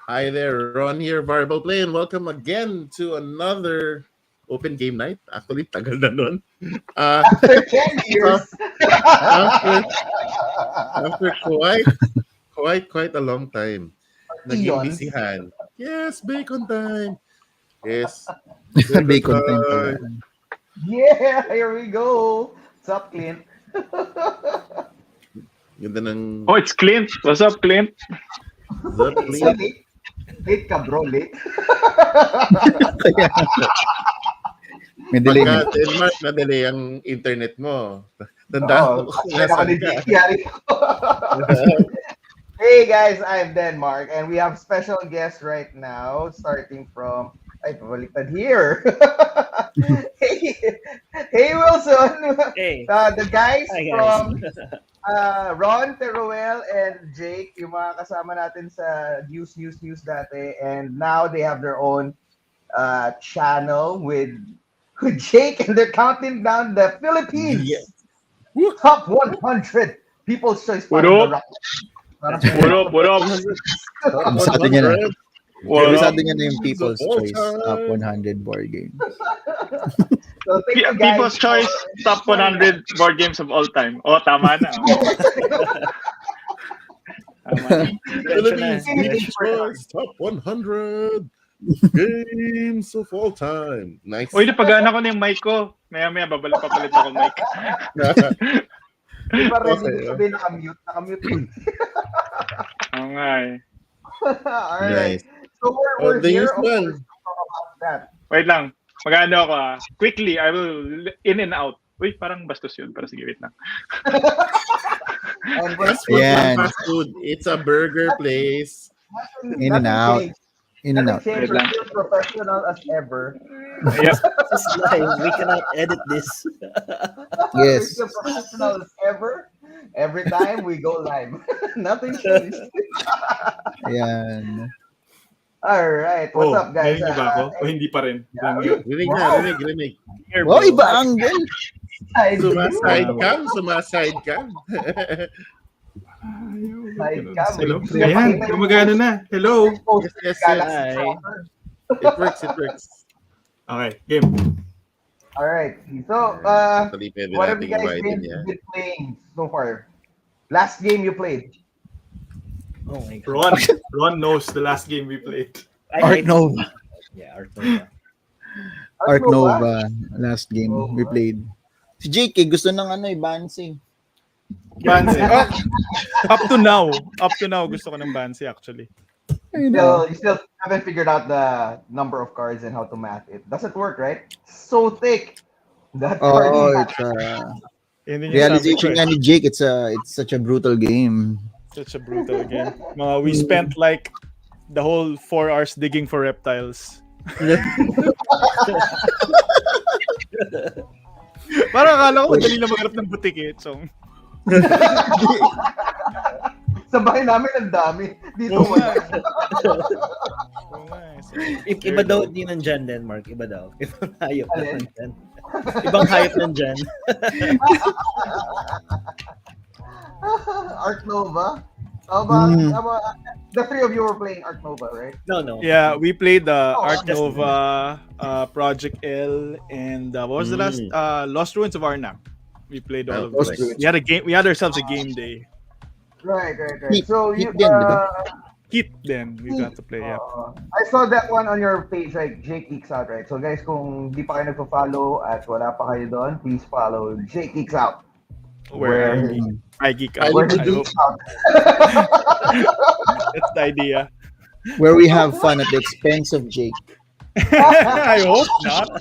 Hi there, Ron here, Variable Play, and welcome again to another open game night. Actually, tagal na nun. After 10 years. after, after quite a long time. Naging Eons. bisihan. Yes, bacon time. Yes, Bacon time pala. time. Yeah, here we go. What's up, Clint? Ganda ng Oh, it's Clint. What's up, Clint? Zap, So please. late ka, bro. Late. May delay Pagka na. Denmark, na-delay ang internet mo. Tandaan mo kung Kaya ako nasaan ni ka. Jake. Hey guys, I'm Denmark, and we have special guests right now, starting from pabaliktad here. hey Wilson. Hey. The guys Hi, guys. from Ron, Teruel, and Jake, yung mga kasama natin sa news dati, and now they have their own channel with Jake, and they're counting down the Philippines Yes. top 100 People's Choice. What Parang up? What up? Kabisado niya na. What up? Kabisado niya na yung People's Choice Top 100 board game. So thank you guys. People's Choice top 100 board games of all time. Oh, tama na. Philippines Philippines Choice Top 100 Games of All Time. Nice. Uy, napagana ko na yung mic ko. Maya papalit ako mic. Di ba ready Okay, to sabihin nakamute ko. Oo nga eh. Alright. Nice. So we're The here usual. to talk about that. Wait lang. Magano ako ah. Quickly, I will in and out. Uy, parang bastos yun. Para sige, wait lang. And we're Ayan. Fast food. It's a burger place. In and out. In and out. We're Wait lang. still professional as ever. Yep. This is live. We cannot edit this. We're Yes. still professional as ever. Every time we go live. Nothing changed. Ayan. Alright. What's up, guys? Narinig niyo ba ako? O hindi pa rin? Rinig na, rinig. Here, Wow, bro. iba angle. Sumaside cam. Hello? Ayan, gumagana na. Hello? Yes. Hi. It works. Okay, game. Alright. So, Actually, pwede what have you nating guys i-widen been yan. playing so far? Last game you played? Oh my god. Ron knows the last game we played. Arc Nova. Yeah, Arc Nova. Arc Nova. Last game we played. Si Jake, gusto ng Bansi. Bansi. Up to now, gusto ko ng Bansi actually. You know. You still haven't figured out the number of cards and how to math it. Doesn't work, right? So thick. That card Oh, math. it's Yun din yung realization sabi ko nga ni Jake, it's such a brutal game. Such a brutal game. We spent like the whole 4 hours digging for reptiles. Parang akala ko madali lang maghanap ng butik eh. So, Sa bahay namin ang dami. Dito Oo wala. oo nga eh. So, Iba daw din nandyan, Denmark. Iba daw. Ibang hayop na Alin? nandyan. Ibang hayop nandyan. Arc Nova. How about the three of you were playing Arc Nova, right? No. yeah, we played Arc just- Nova, Project L, and what was the last? Lost Ruins of Arnak. We played all of Lost those. Ruins. We had a game. We had ourselves a game day. Right. Heat- So Heat you, din, di ba? Heat then we got to play. Yeah. I saw that one on your page, like Jake Geeks Out, right? So guys, kung di pa kayo nagpo-follow at wala pa kayo doon, please follow Jake Geeks Out. Where I geek out. Where he I hope geeks out. that's the idea. Where we have fun at the expense of Jake. I hope not.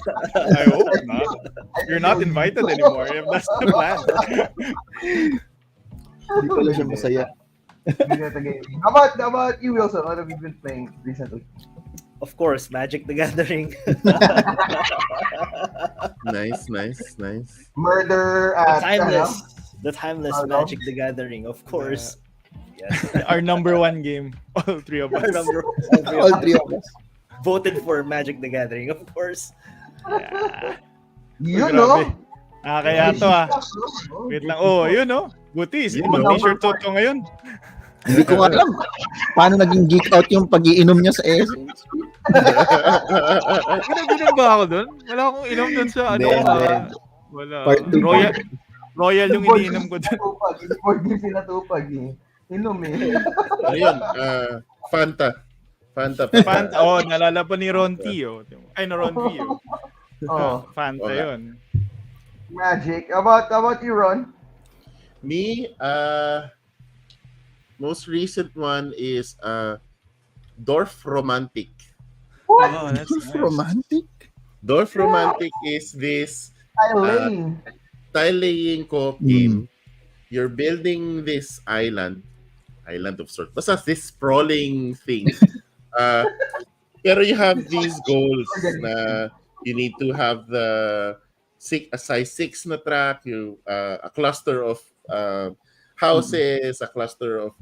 You're not invited anymore. If that's the plan. Hindi pala siya masaya. How about you, Wilson? What have you been playing recently? Of course, Magic the Gathering. Nice. Murder The timeless Magic the Gathering, of course. Yes. Our number one game. All three of us. Our number All three of us. voted for Magic the Gathering, of course. You Grabe. know. Kaya to ah. Wait lang. Oh, yun no. Buti. Yun, Ibang no? t-shirt to ngayon. Hindi ko nga alam paano naging geek out yung pag-iinom niya sa Essence. Ginom ba ako doon? Wala akong inom doon sa ano. Hindi. Wala. Part two. Royal yung iniinom ko doon. Board game pinatupag eh. Inom eh. Ano yun? Fanta. Fanta. Nalala pa ni Ron T. Ay, na Ron V. Fanta Okay. yun. Magic. How about you, Ron? Me, most recent one is Dorf Romantic. What? Oh, that's nice. Romantic? Dorf Romantic is this Eileen. tile laying co-op game. You're building this island of sorts. Basta this sprawling thing. Pero you have these goals na you need to have a size 6 na track, a cluster of houses, a cluster of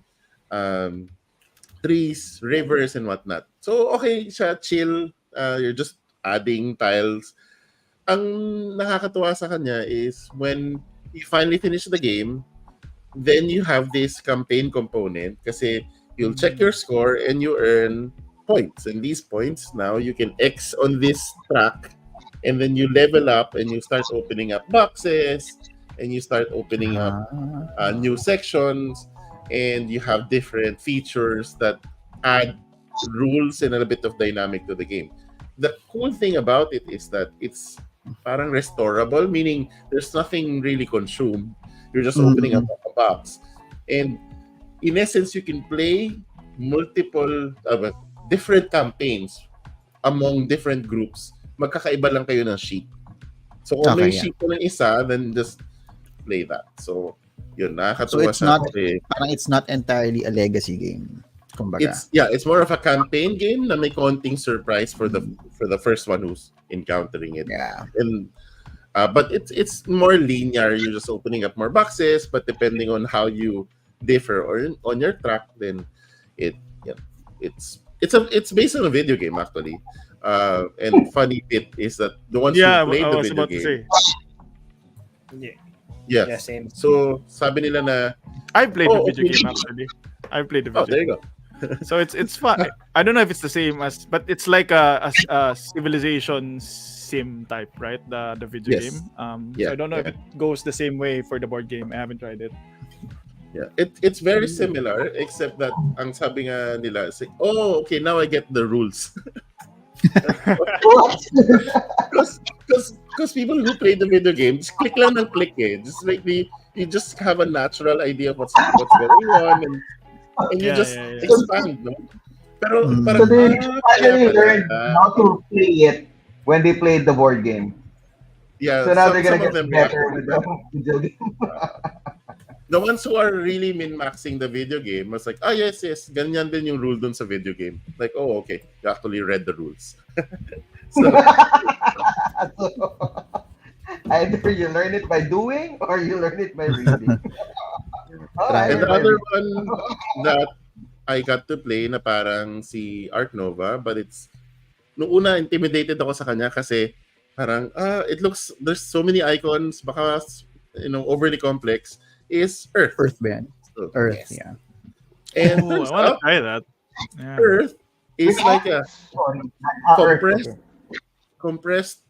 trees, rivers, and whatnot. So, okay siya, chill. You're just adding tiles. Ang nakakatuwa sa kanya is when you finally finish the game, then you have this campaign component kasi you'll check your score and you earn points. And these points, now you can X on this track and then you level up and you start opening up boxes and you start opening up new sections and you have different features that add rules and a bit of dynamic to the game. The cool thing about it is that it's parang restorable, meaning there's nothing really consumed. You're just opening up a box. And in essence, you can play multiple different campaigns among different groups. Magkakaiba lang kayo ng sheet. So kung may sheet ko ng isa, then just play that. So yun, nakakatuwa parang it's not entirely a legacy game. Kumbaga. It's more of a campaign game na may konting surprise for the first one who's encountering it. Yeah. And but it's more linear. You're just opening up more boxes, but depending on how you differ or on your track, then it's based on a video game actually. And funny bit is that the ones who played the video game. Yeah. Yes. Yeah, same. So sabi nila na I played the video game actually. I played the video. Oh, there you go. So it's fun. I don't know if it's the same but it's like a civilization sim type, right? The video game. So I don't know if it goes the same way for the board game. I haven't tried it. Yeah, it's very similar except that ang sabi nga nila say, oh, okay, now I get the rules. Because people who play the video game just click lang ng click eh. Just like you just have a natural idea of what's going on and you just expand, no? Pero so they finally learned how to play it when they played the board game. Yeah, so now they're gonna get better with the video game. The ones who are really min-maxing the video game was like, yes, ganyan din yung rule dun sa video game. Like, oh, okay, you actually read the rules. So either you learn it by doing or you learn it by reading. And the other one that I got to play na parang si Art Nova, but nung una intimidated ako sa kanya kasi parang it looks, there's so many icons, baka overly complex, is Earth. Earthbound. So, Earth, yeah. And I want to try that. Yeah. Earth is like a compressed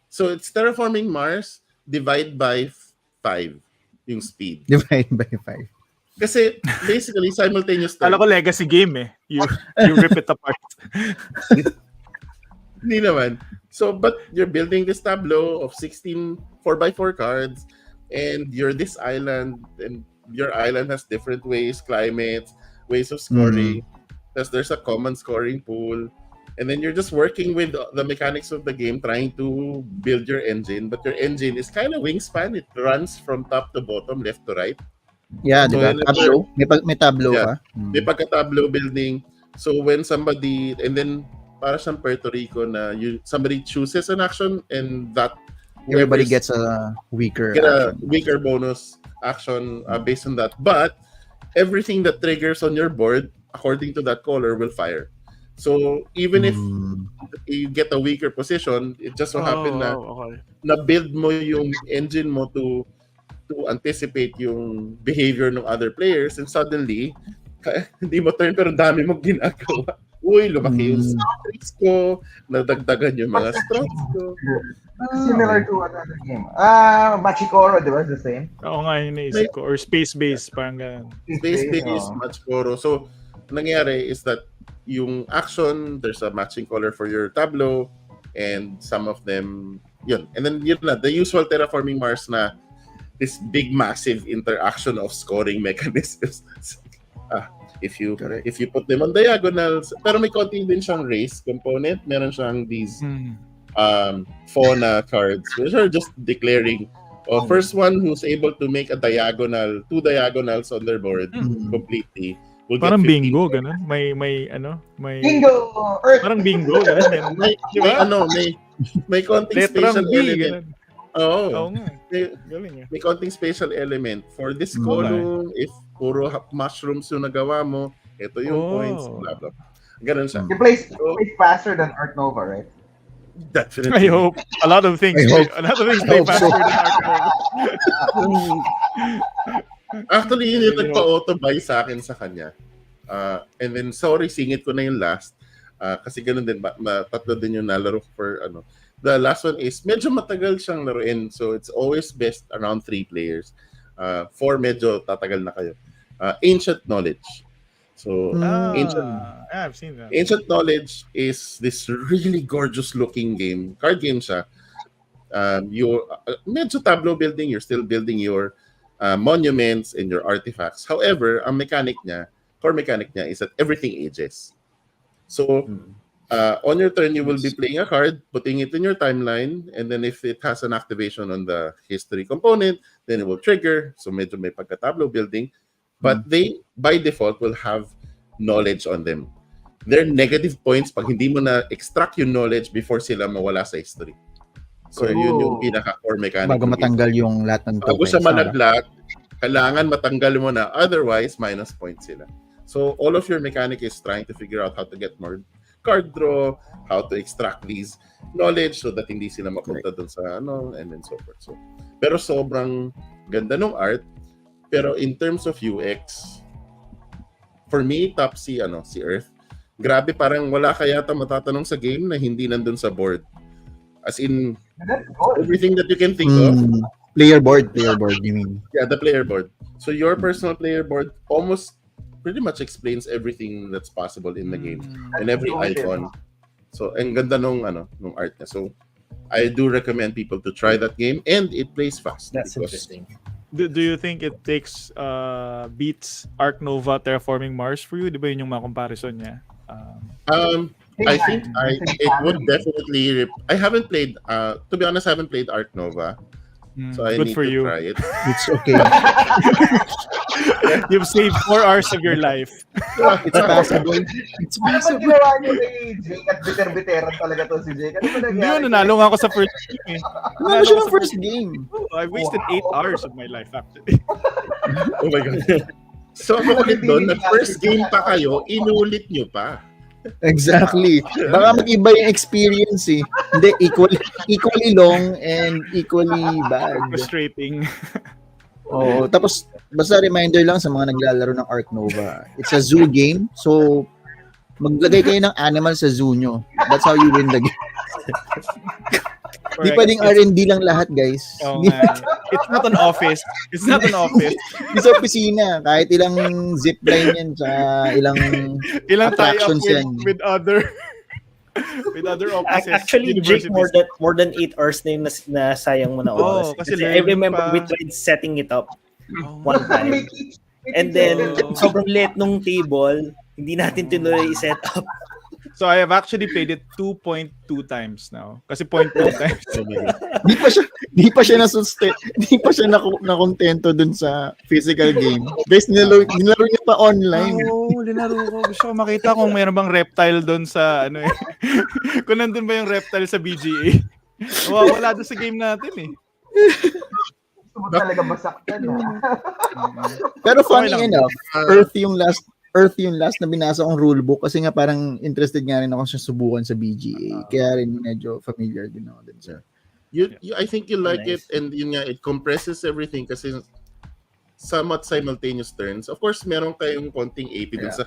so it's terraforming Mars divide by 5 yung speed. Divide by 5. Kasi basically simultaneous Alam ko legacy game eh. You rip it apart. Hindi naman. So but you're building this tableau of 16 4x4 cards and you're this island and your island has different climates, ways of scoring. There's a common scoring pool. And then you're just working with the mechanics of the game, trying to build your engine. But your engine is kind of wingspan. It runs from top to bottom, left to right. Yeah, so diba? Tableau? May tableau ka? May pagka-tableau building. So when somebody, and then para siyang Puerto Rico na somebody chooses an action and that everybody gets a weaker weaker bonus action based on that. But everything that triggers on your board, according to that color, will fire. So even if you get a weaker position, it just so happen na build mo yung engine mo to to anticipate yung behavior ng other players, and suddenly, hindi mo turn pero dami mong ginagawa. Uy, lumaki yung strats ko, nadagdagan yung mga strats ko. Similar to another game. Machikoro, di ba? The same? Oo nga, yung naisip ko. Or space-based, parang ganun. Space-based, Machikoro. So, nangyari is that yung action, there's a matching color for your tableau, and some of them, yun. And then, yun na, the usual terraforming Mars na this big, massive interaction of scoring mechanisms. If you put them on diagonals, pero may konti din siyang race component. Meron siyang these fauna cards, which are just declaring, first one who's able to make two diagonals on their board completely. Parang bingo, ganun. May Bingo! Earth! Parang bingo, ganun. may konting Letrang spatial B, element. ganun. Oo. nga. Galing May konting spatial element. For this column, if puro mushrooms yung nagawa mo, ito yung points, blah, blah. Ganun siya. You play faster than Art Nova, right? Definitely. I hope. A lot of things play faster than Ark Nova. Actually, yun yung nagpa-auto-buy sa akin sa kanya. And then, sorry, singit ko na yung last. Kasi ganun din, tatlo din yung nalaro for ano. The last one is, medyo matagal siyang laruin. So, it's always best around 3 players. 4, medyo tatagal na kayo. Ancient Knowledge. So, I've seen that. Ancient Knowledge is this really gorgeous looking game. Card game siya. You're medyo tableau building. You're still building your monuments and your artifacts. However, ang core mechanic niya is that everything ages. So, on your turn, you will be playing a card, putting it in your timeline, and then if it has an activation on the history component, then it will trigger. So, medyo may pagka-tableau building. But they, by default, will have knowledge on them. They're negative points pag hindi mo na-extract yung knowledge before sila mawala sa history. So, yun yung pinaka-core mechanic. Bago matanggal yung lahat ng tokens. Bago siya malaglag, kailangan matanggal mo na. Otherwise, minus points sila. So, all of your mechanic is trying to figure out how to get more card draw, how to extract these knowledge so that hindi sila mapunta dun sa and then so forth. So, pero sobrang ganda ng art. Pero in terms of UX, for me, top si Earth. Grabe, parang wala kaya matatanong sa game na hindi nandun sa board. As in, everything that you can think of. Player board, you mean? Yeah, the player board. So your personal player board almost pretty much explains everything that's possible in the game. And every icon. So, ang ganda nung art niya. So, I do recommend people to try that game, and it plays fast. That's interesting. Do you think it takes beats Ark Nova Terraforming Mars for you? Di ba yun yung mga comparison niya? I think it would definitely. I haven't played. To be honest, I haven't played Ark Nova, so I need to try it. It's okay. You've saved 4 hours of your life. It's possible. It's Ano ba possible. ginawa niyo kay Jake at bitter-bitteran talaga to si Jake? Ano ba Hindi nangyari? nanalo nga ako sa first game. Ano siya ng first game? I wasted 8 hours of my life actually. Oh my God. So, ang makulit doon, first game pa kayo, inulit nyo pa. Exactly. Baka mag-iba yung experience eh. Hindi, equally long and equally bad. Frustrating. Oh, tapos basta reminder lang sa mga naglalaro ng Ark Nova. It's a zoo game. So maglagay kayo ng animal sa zoo nyo. That's how you win the game. Di pwedeng R&D lang lahat, guys. Oh, it's not an office. It's not an office. It's opisina. Kahit ilang zipline yan sa ilang attractions tie-up yan. with other offices. Actually, Jake, more than 8 hours na yung nasayang mo na oras. Kasi I remember we tried setting it up one time. And then, sobrang late nung table, hindi natin tinuloy i-set up. So I have actually played it 2.2 times now. Kasi 0.2 times. Di pa siya nakontento dun sa physical game. Guys, nilaro niya pa online. Oo, linaro ko. Gusto ko makita kung mayroon bang reptile doon sa kung nandun ba yung reptile sa BGA. Wala doon sa game natin eh. Gusto mo talaga masaktan. Pero funny enough, Earth yung last na binasa kong rulebook kasi nga parang interested nga rin ako siya subukan sa BGA. Kaya rin medyo familiar din ako din sir. I think you like it, Nice. and yun nga, it compresses everything kasi somewhat simultaneous turns. Of course, meron kayong konting AP dun sa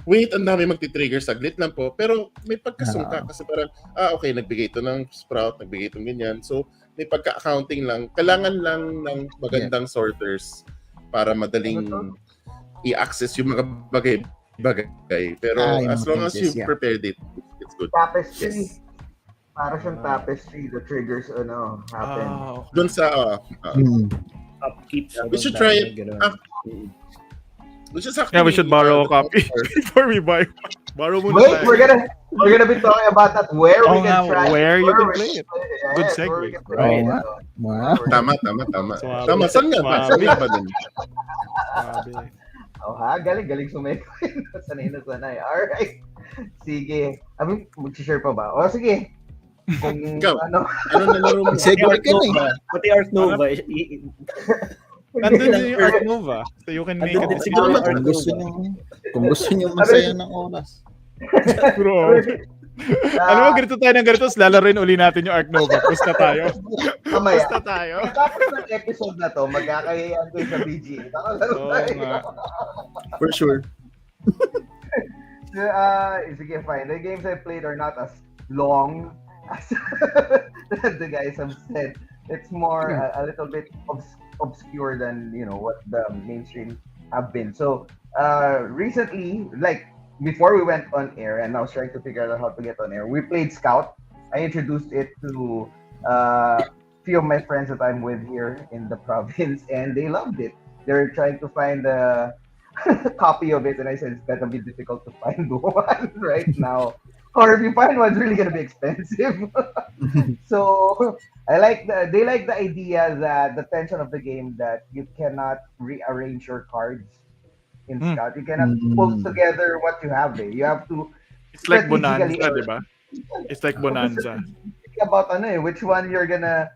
wait, ang dami magti-trigger, saglit lang po. Pero may pagkasungka kasi parang, okay, nagbigay ito ng sprout, nagbigay ito ganyan. So, may pagka-accounting lang. Kailangan lang ng magandang sorters para madaling i-access yung mga bagay. Pero as long as you've prepared it, it's good. Tapestry. Yes. Para siyang tapestry, the triggers happen. Doon sa Upkeep. we should try it. Which is actually, Yeah, we should borrow a copy before we buy. Borrow muna Wait, tayo. we're gonna be talking about that where we can try where you can we play it. Yeah, Good where we segue. can play it. Wow. Tama. Swabe. Tama, saan nga ba? Saan nga ba dun? Sabi. Galing sumeko. Sanay. Alright. Sige. Mag-share pa ba? O, sige. Kung Ikaw, ano nalaro mo? Segue ka na eh. Pati Arc Nova. Nandun din yung Arc Nova. So you can make Nandun din it. siguro yung Arc Kung gusto niyo masaya ng oras. Bro. Alam mo, ganito tayo ng ganito, lalaroin uli natin yung Arc Nova. Pusta tayo. Mamaya. Pusta tayo. Tapos ng episode na to, magkakayaan kayo sa BGA. Oo nga. For sure. Sige, fine. The games I played are not as long as the guys have said. It's more a little bit obscure than what the mainstream have been. So recently, like before we went on air, and I was trying to figure out how to get on air, we played Scout. I introduced it to a few of my friends that I'm with here in the province, and they loved it. They're trying to find a copy of it, and I said it's gonna be difficult to find one right now. Or if you find one, it's really gonna be expensive. So they like the idea that the tension of the game that you cannot rearrange your cards in Scout. You cannot pull together what you have there. You have to. It's like Bonanza, diba? It's like Bonanza. About which one you're gonna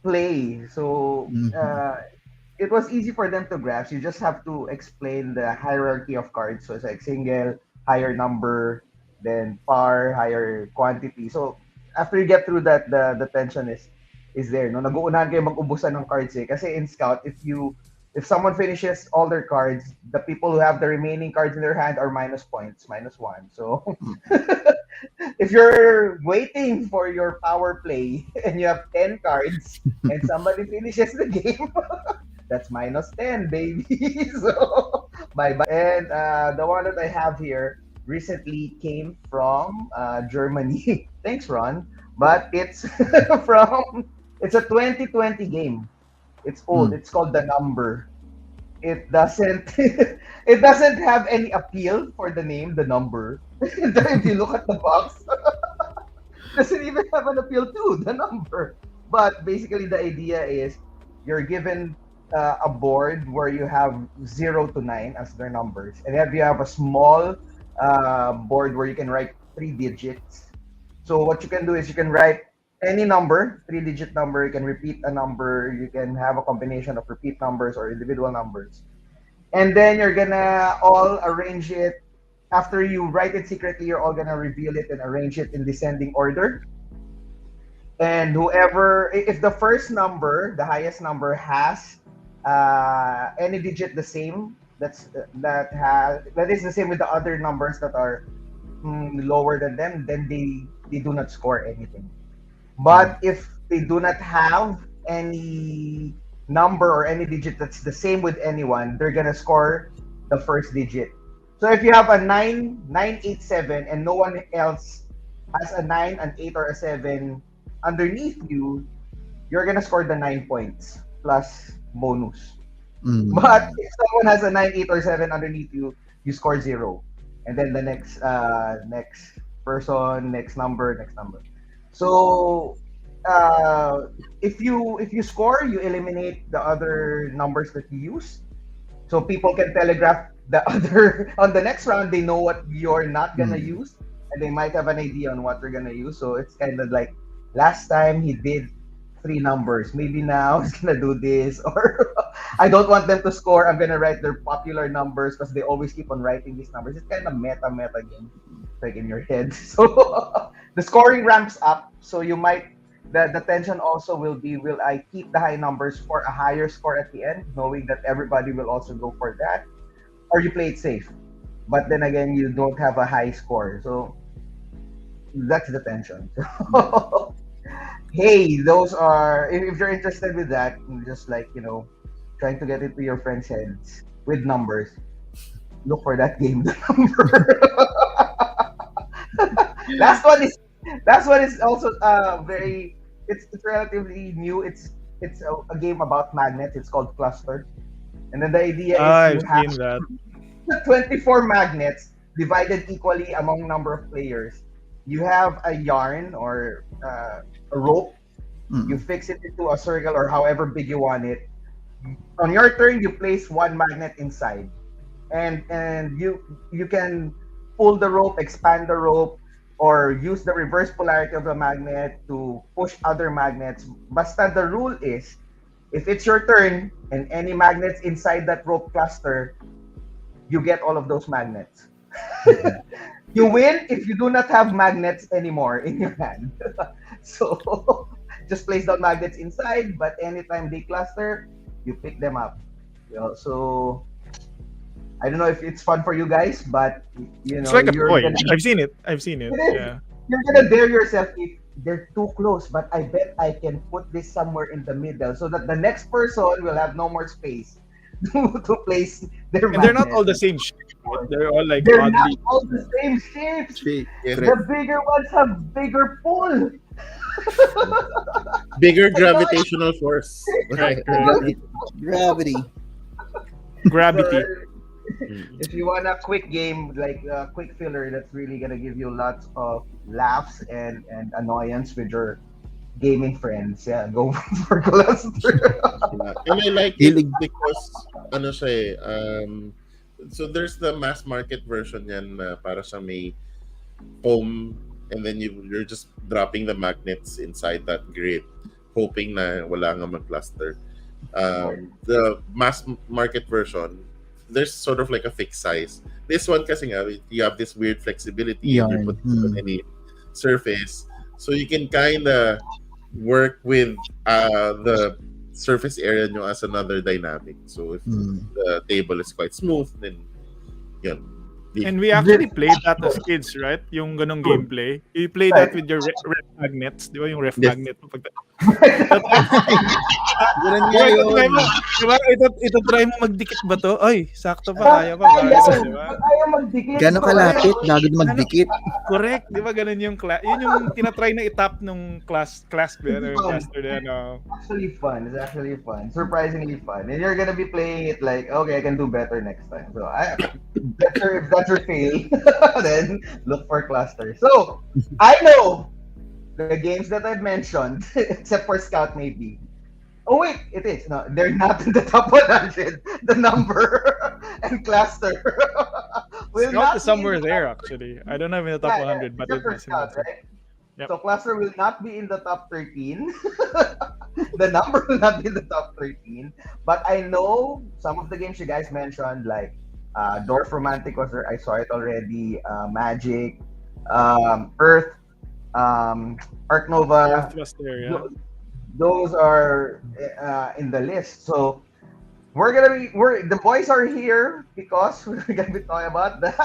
play. So it was easy for them to grasp. You just have to explain the hierarchy of cards. So it's like single, higher number, then par, higher quantity. So after you get through that, the tension is there. No, nag-uunahan kayo mag-ubusan ng cards eh. Kasi in Scout, if someone finishes all their cards, the people who have the remaining cards in their hand are minus points, -1. So if you're waiting for your power play and you have 10 cards and somebody finishes the game, that's -10, baby. So bye-bye. And the one that I have here recently came from Germany. Thanks, Ron. But it's it's a 2020 game. It's old. It's called The Number. It doesn't have any appeal for the name, The Number. If you look at the box, doesn't even have an appeal to The Number. But basically, the idea is you're given a board where you have 0 to 9 as their numbers, and then you have a small board where you can write 3 digits. So what you can do is you can write any number, 3-digit number. You can repeat a number. You can have a combination of repeat numbers or individual numbers. And then you're gonna all arrange it. After you write it secretly, you're all gonna reveal it and arrange it in descending order. And if the first number, the highest number, has any digit the same, that is the same with the other numbers that are lower than them, then they do not score anything. But if they do not have any number or any digit that's the same with anyone, they're gonna score the first digit. So if you have a 987 and no one else has a 9, an 8, or a 7 underneath you, you're gonna score the 9 points plus bonus. But if someone has a 9, 8, or 7 underneath you, you score 0. And then the next person, next number. So if you score, you eliminate the other numbers that you use. So people can telegraph the other on the next round. They know what you're not gonna use, and they might have an idea on what you're gonna use. So it's kind of like last time he did 3 numbers. Maybe now he's gonna do this, or I don't want them to score. I'm gonna write their popular numbers because they always keep on writing these numbers. It's kind of meta game, like in your head. So the scoring ramps up. So the tension also will be, will I keep the high numbers for a higher score at the end, knowing that everybody will also go for that, or you play it safe, but then again you don't have a high score, so that's the tension. Hey, those are, if you're interested with that, just like, trying to get into your friends' heads with numbers, look for that game, the number. last one is last one is also very, it's relatively new. It's a game about magnets. It's called Cluster, and then the idea is I've you have seen that. 24 magnets divided equally among number of players. You have a yarn or a rope. You fix it into a circle or however big you want it. On your turn, you place one magnet inside, and you can pull the rope, expand the rope, or use the reverse polarity of the magnet to push other magnets. Basta the rule is, if it's your turn and any magnets inside that rope cluster, you get all of those magnets. You win if you do not have magnets anymore in your hand. So just place the magnets inside, but anytime they cluster, you pick them up. So I don't know if it's fun for you guys, but It's like a you're toy. gonna, I've seen it. Yeah. you're gonna dare yourself if they're too close, but I bet I can put this somewhere in the middle so that the next person will have no more space to place their And they're not magnet. all the same shape. They're all like They're not oddly. all the same shapes. Yes. The bigger ones have bigger pull. Bigger gravitational force. Right. Gravity. Gravity. If you want a quick game, like a quick filler that's really gonna give you lots of laughs and annoyance with your gaming friends, yeah, go for Cluster. And I like it because ano siya so there's the mass market version yan na para sa may foam, and then you're just dropping the magnets inside that grid hoping na wala nga mag-cluster. The mass market version, there's sort of like a fixed size. This one kasi nga, you have this weird flexibility and you put it on any surface, so you can kind of work with the surface area nyo as another dynamic. So if the table is quite smooth, then yun. And we actually played that as kids, right? Yung ganong gameplay. You play that with your ref magnets. Di ba yung ref magnet? Ganun nga yun. Diba? Ito try mo magdikit ba to? Ay, sakto pa. Kaya pa. Kaya magdikit. Gano'ng kalapit, bago magdikit. Correct. Di ba ganun yung yun yung tinatry na itap nung cluster na. Actually fun. It's actually fun. Surprisingly fun. And you're gonna be playing it like, okay, I can do better next time. So if that's your fail, then look for Cluster. So I know the games that I've mentioned, except for Scout maybe. Oh wait, it is. No, they're not in the top 100. The number and Cluster will Scout not is somewhere be in the there top actually. I don't know if in the top 100, but except for it's Scout, right? Yep. So Cluster will not be in the top 13. The number will not be in the top 13. But I know some of the games you guys mentioned, like Dorf Romantic was there. I saw it already. Magic, Earth, Arc Nova. Was there, yeah. Those are in the list. So the boys are here because we're gonna be talking about the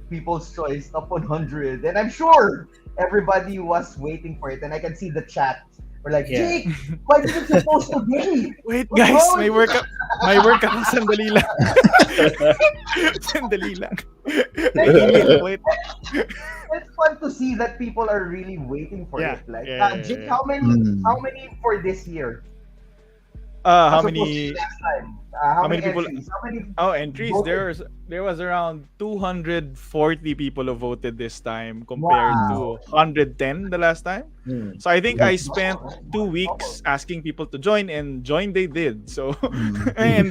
People's Choice Top 100, and I'm sure everybody was waiting for it. And I can see the chat. We're like, Jake, why did it supposed to be? Wait, guys, may work ako. Sandali lang. Sandali lang. Wait. It's fun to see that people are really waiting for it. Like, Jake, how many for this year? How many? How many people? entries? Entries. There was around 240 people who voted this time compared to 110 the last time. So I think I spent 2 weeks asking people to join, and join they did. So and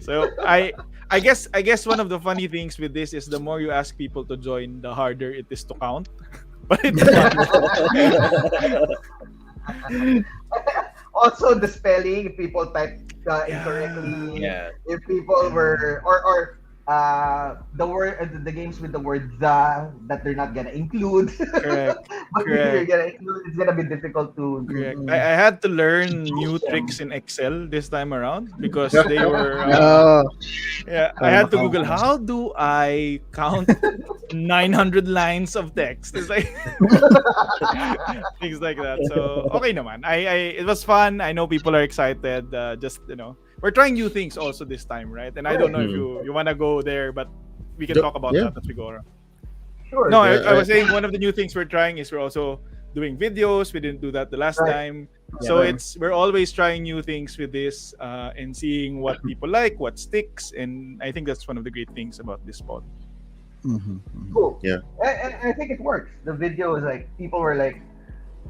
so I guess one of the funny things with this is the more you ask people to join, the harder it is to count. But it's fun. Also, the spelling, if people type incorrectly, if people were, or the games with the word the that they're not gonna include. Correct. But if you're gonna include, it's gonna be difficult to. Correct. I had to learn new tricks in Excel this time around because they were yeah, I had to Google how do I count 900 lines of text. It's like things like that. So okay naman. I it was fun. I know people are excited. Just we're trying new things also this time, right? And I don't know if you want to go there, but we can talk about that as we go around. Sure. No, I was saying one of the new things we're trying is we're also doing videos. We didn't do that the last time. So we're always trying new things with this and seeing what people like, what sticks, and I think that's one of the great things about this pod. Cool. Yeah. And I think it works. The video is like people were like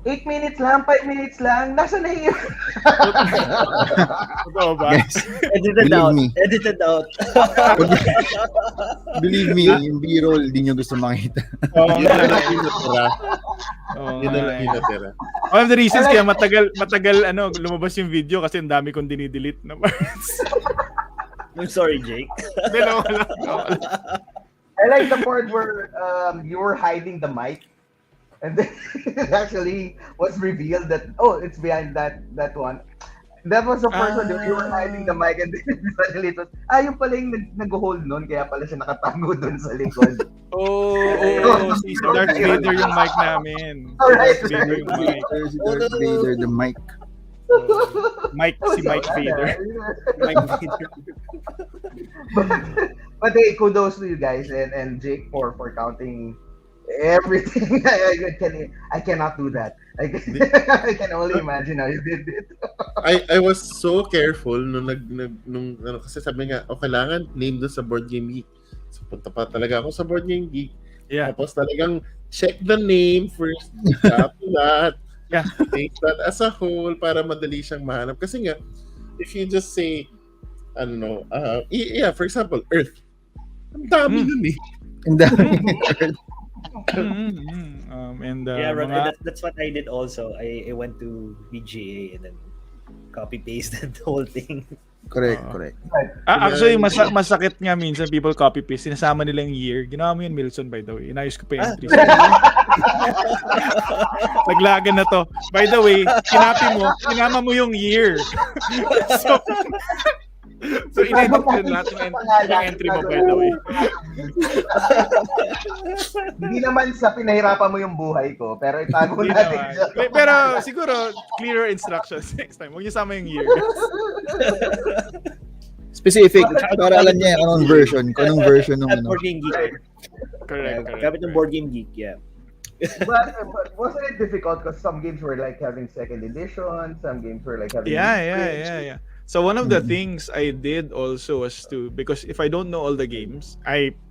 8 minutes lang, 5 minutes lang. Nasaan na yun? Totoo ba? Guys, Edited believe out. me. Edited out. Believe me, yung B-roll, di nyo gusto makita. Oo Yun nga. na lang yung natira. Oo Yun na nga lang eh. yung natira. One of the reasons kaya matagal lumabas yung video kasi ang dami kong dinidelete na parts. I'm sorry, Jake. Dalawa lang. I like the part where you were hiding the mic, and then it actually was revealed that it's behind that one. That was the first one that you were hiding the mic, and then suddenly it was yung pala yung nag-hold nun, kaya pala siya nakatago dun sa likod. Si Darth Vader yung mic namin. Alright. Darth Vader yung mic. Si Darth Vader, the mic. Mike Vader. Mike Vader. But hey, kudos to you guys and Jake for counting everything. I cannot do that. I can only imagine how you did it. I was so careful nung kasi sabi nga, kailangan name doon sa Board Game Geek. So punta pa talaga ako sa Board Game Geek. Yeah. Tapos talagang check the name first, copy that. Yeah. Take that as a whole para madali siyang mahanap. Kasi nga, if you just say, I don't know, for example, Earth. Ang dami nun eh. And then, Ron, that's what I did also. I went to BGA and then copy pasted the whole thing. correct. Actually, masakit nga minsan people copy paste. Sinasama nila yung year. Ginawa mo yun, Milson, by the way. Inayos ko pa yung entries. Naglagan na to. By the way, sinama mo yung year. So in-edit ko lahat ng entry mo, by the way. Hindi naman sa pinahirapan mo yung buhay ko, pero itago natin siya. Pero siguro, clearer instructions next time. Huwag niyo sama yung year. Specific, para alam niya anong version ng ano. Board Game Geek. Correct. Gamit ng Board Game Geek, yeah. But wasn't it difficult because some games were like having second edition, some games were like having Yeah. So one of the things I did also was because if I don't know all the games,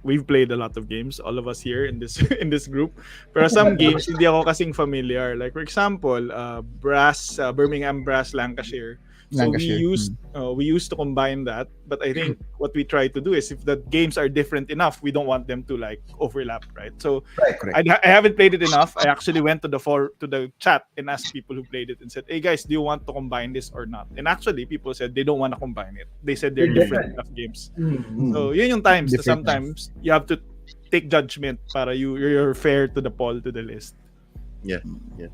we've played a lot of games, all of us here in this group. Pero some games hindi ako kasing familiar. Like for example, Birmingham Brass Lancashire. So we used to combine that, but I think what we try to do is if the games are different enough, we don't want them to like overlap, right? So I haven't played it enough. I actually went to the chat and asked people who played it and said, "Hey guys, do you want to combine this or not?" And actually, people said they don't want to combine it. They said they're different enough games. So yun yung times that sometimes you have to take judgment para you're fair to the poll, to the list. Yeah.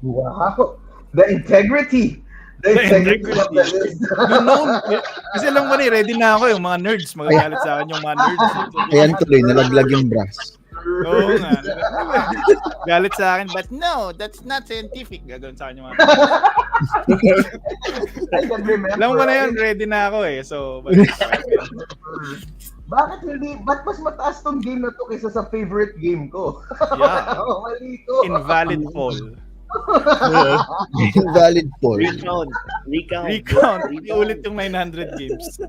Wow, the integrity. The integrity of the list. Kasi alam mo ready na ako yung mga nerds, magagalit sa akin yung mga nerds. Ayan tuloy, nalaglag yung brass. Oo nga. Galit sa akin, but no, that's not scientific. Gagawin sa akin yung mga I can remember. alam mo na yun, ready na ako eh. So, bakit mas mataas tong game na to kaysa sa favorite game ko? Yeah. Mali ko. Invalid poll. Invalid poll. Recount. Iulit yung 900 games.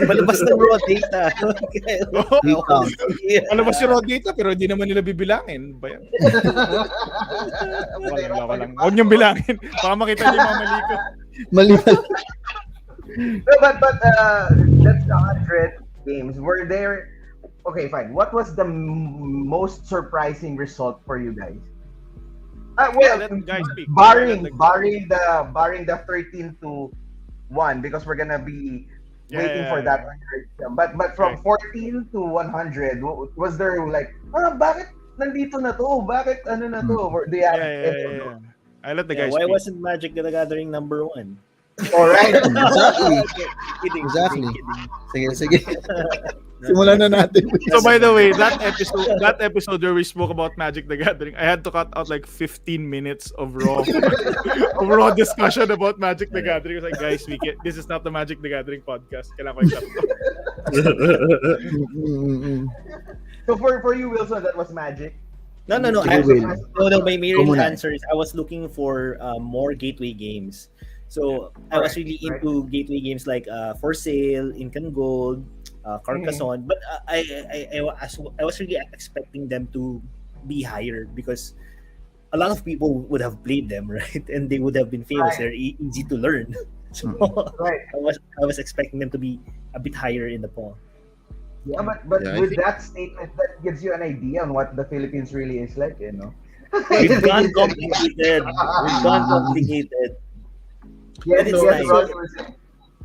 Malabas ng raw data. Recount. Malabas yung raw data pero hindi naman nila bibilangin. Ba yan? Walang. Huwag niyong bilangin. Baka makita niyo yung mga mali ko. Mali. But that's 100 games. Were there? Okay, fine. What was the most surprising result for you guys? Let guys speak. Barring the 13-1 because we're gonna be waiting for that. But from 14 to 100, was there like, bakit nandito na to? Bakit ano na to? Or do you have Yeah. I let the guys why speak. wasn't Magic the Gathering number 1? All right. Exactly. Kidding. Exactly. Sige. Simulan na natin. So by the way, that episode where we spoke about Magic the Gathering, I had to cut out like 15 minutes of raw discussion about Magic the Gathering. I was like, guys, this is not the Magic the Gathering podcast. Kailangan ko i-cut to. So for you, Wilson, that was Magic. No. My real answer is I was looking for more gateway games. So I was really into gateway games like For Sale, Ink and Gold, Carcassonne, but I was really expecting them to be higher because a lot of people would have played them, right? And they would have been famous. They're easy to learn. So I was expecting them to be a bit higher in the poll. Yeah, but with that statement, that gives you an idea on what the Philippines really is like, you know. We've gone complicated. Yeah,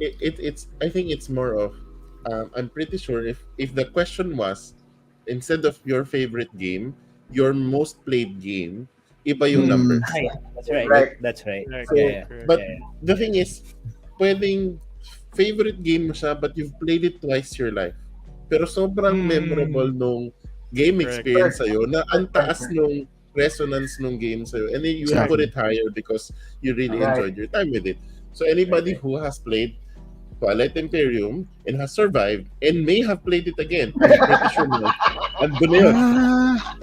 it's I think it's more of I'm pretty sure if the question was instead of your favorite game, your most played game, iba yung numbers. That's right. But the thing is, pwedeng favorite game mo siya but you've played it twice your life. Pero sobrang memorable nung game experience sa'yo na ang taas nung resonance nung game sa'yo. And then you put it higher because you really enjoyed your time with it. So anybody who has played Twilight Imperium and has survived and may have played it again, I'm pretty sure mo, andun na yun.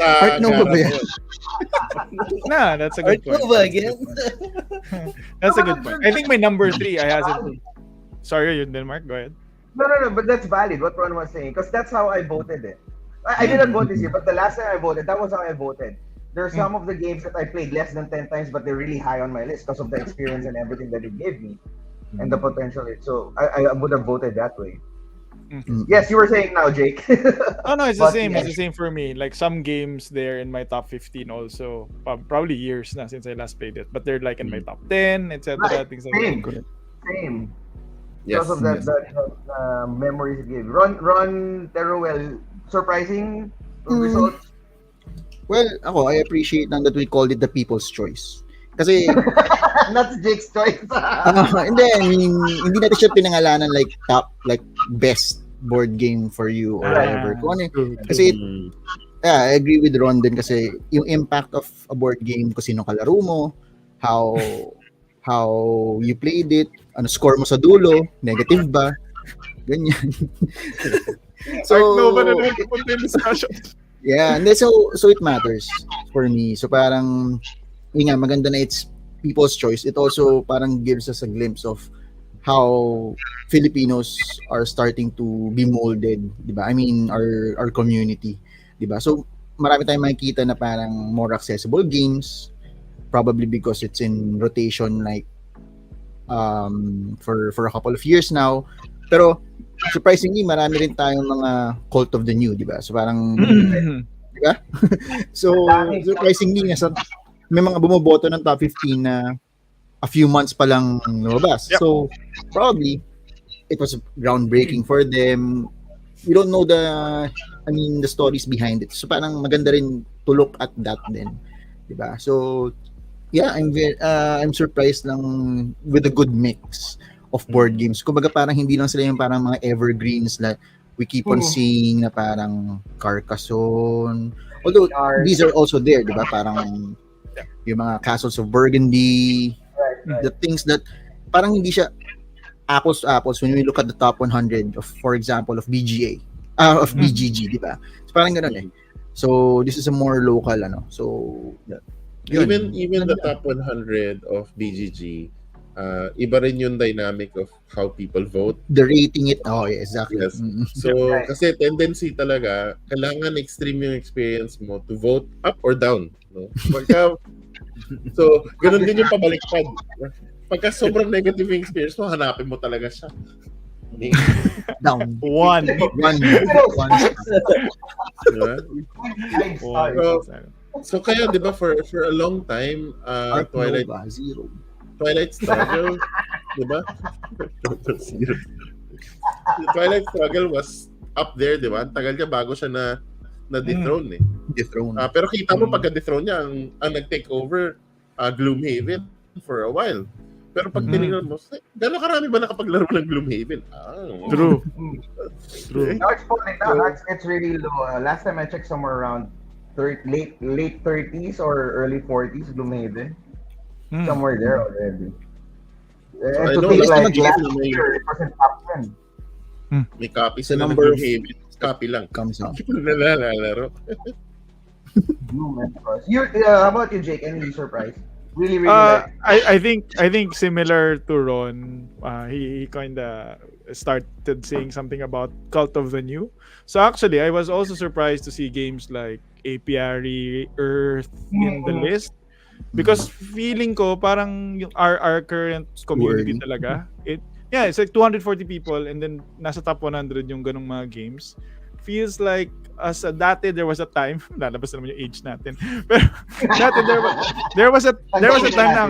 Art Nova ba yan? Nah, that's a good point. Again? That's a good point. I think my number 3, I hasn't. Sorry, you didn't, Mark. Go ahead. No, but that's valid what Ron was saying because that's how I voted it. I didn't vote this year, but the last time I voted, that was how I voted. There are some of the games that I played less than 10 times, but they're really high on my list because of the experience and everything that it gave me and the potential. So I would have voted that way. Yes, you were saying now, Jake. Oh no, it's the same. It's the same for me. Like some games there in my top 15 also. Probably years na since I last played it, but they're like in my top 10, etc. Right. Things like that. Same. Yes. Because of that memories it gave. Ron Teruel, surprising results. Well, I appreciate lang that we called it the people's choice. Kasi That's Jake's choice. hindi, I mean, hindi natin siya pinangalanan like top, like best board game for you or whatever. Kasi I agree with Ron din kasi yung impact of a board game, kung sino kalaro mo, how you played it, ano score mo sa dulo, negative ba, ganyan. So no, but discussion. Yeah, and then so it matters for me. So parang yun nga, maganda na it's people's choice. It also parang gives us a glimpse of how Filipinos are starting to be molded, di ba? I mean, our community, di ba? So marami tayong makikita na parang more accessible games, probably because it's in rotation like for a couple of years now. Pero surprisingly, marami rin tayong mga cult of the new, di ba? So parang, di ba? So surprisingly, may mga bumoboto ng top 15 na a few months pa lang lumabas. Yep. So probably it was groundbreaking for them. We don't know the stories behind it. So parang maganda rin to look at that then, di ba? So yeah, I'm surprised lang with a good mix of board games. Kumbaga parang hindi lang sila yung parang mga evergreens that we keep on seeing na parang Carcassonne. Although these are also there, di ba? Parang yung mga Castles of Burgundy, the things that parang hindi siya apples to apples when we look at the top 100 of, for example, of BGA, of BGG, di ba? So parang gano'n eh. So this is a more local, ano. So even the top 100 of BGG, iba rin yung dynamic of how people vote. The rating it, exactly. Yes. So, kasi tendency talaga, kailangan extreme yung experience mo to vote up or down. No? So, ganun din yung pabaliktad. Pagka sobrang negative yung experience mo, hanapin mo talaga siya. Down. One. Diba? So kaya, di ba, for a long time, Twilight Struggle, di ba? Twilight Struggle was up there, di ba? Tagal niya bago siya na-dethrone eh. Dethrone. Pero kita mo pagka-dethrone niya, ang nag-take over Gloomhaven for a while. Pero pag tinignan mo, gano'n karami ba nakapaglaro ng Gloomhaven? True. No, it's falling down. It's really low. Last time I checked, somewhere around late 30s or early 40s, Gloomhaven. Somewhere there already. So And I to know think last like year, last year, it wasn't top 10. may copy Sa sila ng number of- Gloomhaven. Copy lang. Comes out. Nalalaro. Gloom and Frost. How about you, Jake? Any surprise? Really like. I think similar to Ron, he kind of started saying something about Cult of the New. So actually, I was also surprised to see games like Apiary, Earth in the list. Because feeling ko parang yung our current community talaga. It's like 240 people and then nasa top 100 yung ganung mga games. Feels like dati there was a time, lalabas na naman yung age natin. Pero dati there was a time na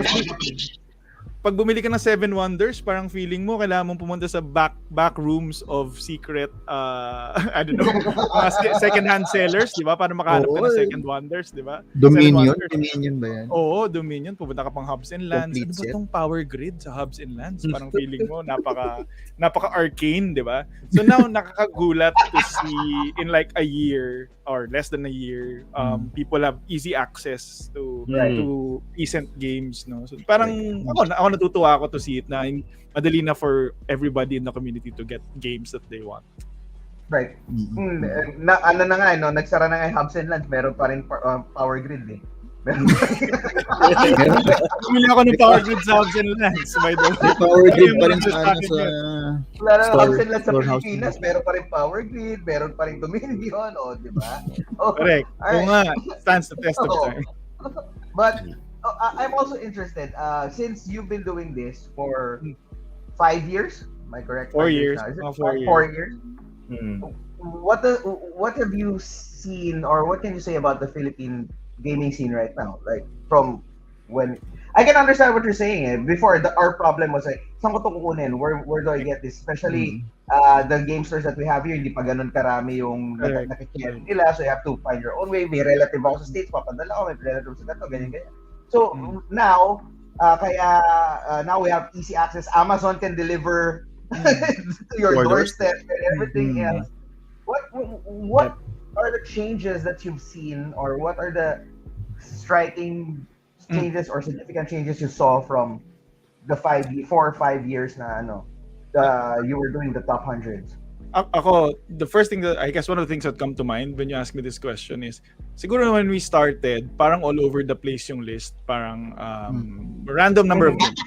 pag bumili ka ng Seven Wonders, parang feeling mo kailangan mong pumunta sa back rooms of secret I don't know, mga second-hand sellers, di ba? Para makahanap ka ng Second Wonders, di ba? Dominion ba yan? Oo, Dominion. Pupunta ka pang Hubs and Lands. Complete Ano ba set. tong Power Grid sa Hubs and Lands? Parang feeling mo napaka-arcane, di ba? So now, nakakagulat to see in like a year or less than a year, people have easy access to decent games, no? So parang ako natutuwa ako to see it na madali na for everybody in the community to get games that they want. Right. Ano na nga, no? Nagsara na nga yung Hubs and Lands, meron pa rin Power Grid eh. Bumili ako ng Power Grid sa Hubs and Lands, by the way. Power Grid pa rin sa Wala na Hubs and Lands sa storehouse. Pilipinas, meron pa rin Power Grid, meron pa rin Dominion, di ba? Correct. Oo nga, stands the test of time. But I'm also interested, since you've been doing this for 5 years, am I correct? 4 years. Is it 4 years. 4 years? What have you seen, or what can you say about the Philippine gaming scene right now? Like from when I can understand what you're saying. Before our problem was like, saan ko to kukunin? Where do I get this? Especially the game stores that we have here, hindi pa ganun karami yung nakikita nila. So you have to find your own way. May relative ako sa States, papadala ko, may relative sa gato, ganyan. So now, now we have easy access. Amazon can deliver to your doorstep and everything else. What are the changes that you've seen, or what are the striking changes or significant changes you saw from the 4 or 5 years na you were doing the top hundreds? Ako, the first thing that I guess one of the things that come to mind when you ask me this question is siguro when we started, parang all over the place yung list, parang random number of games.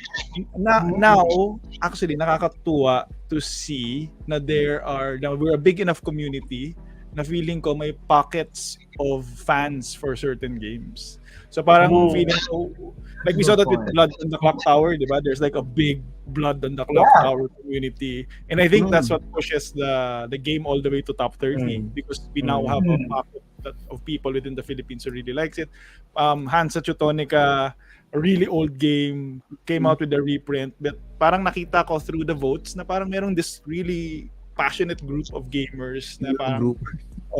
Now, actually, nakakatuwa to see na we're a big enough community na feeling ko may pockets of fans for certain games. So parang feeling ko, like we saw that with Blood on the Clock Tower, di ba? There's like a big Blood on the Clock Tower community. And I think that's what pushes the game all the way to top 30 because we now have a pocket of people within the Philippines who really likes it. Hansa Teutonica, a really old game, came out with a reprint, but parang nakita ko through the votes na parang merong this really passionate group of gamers na parang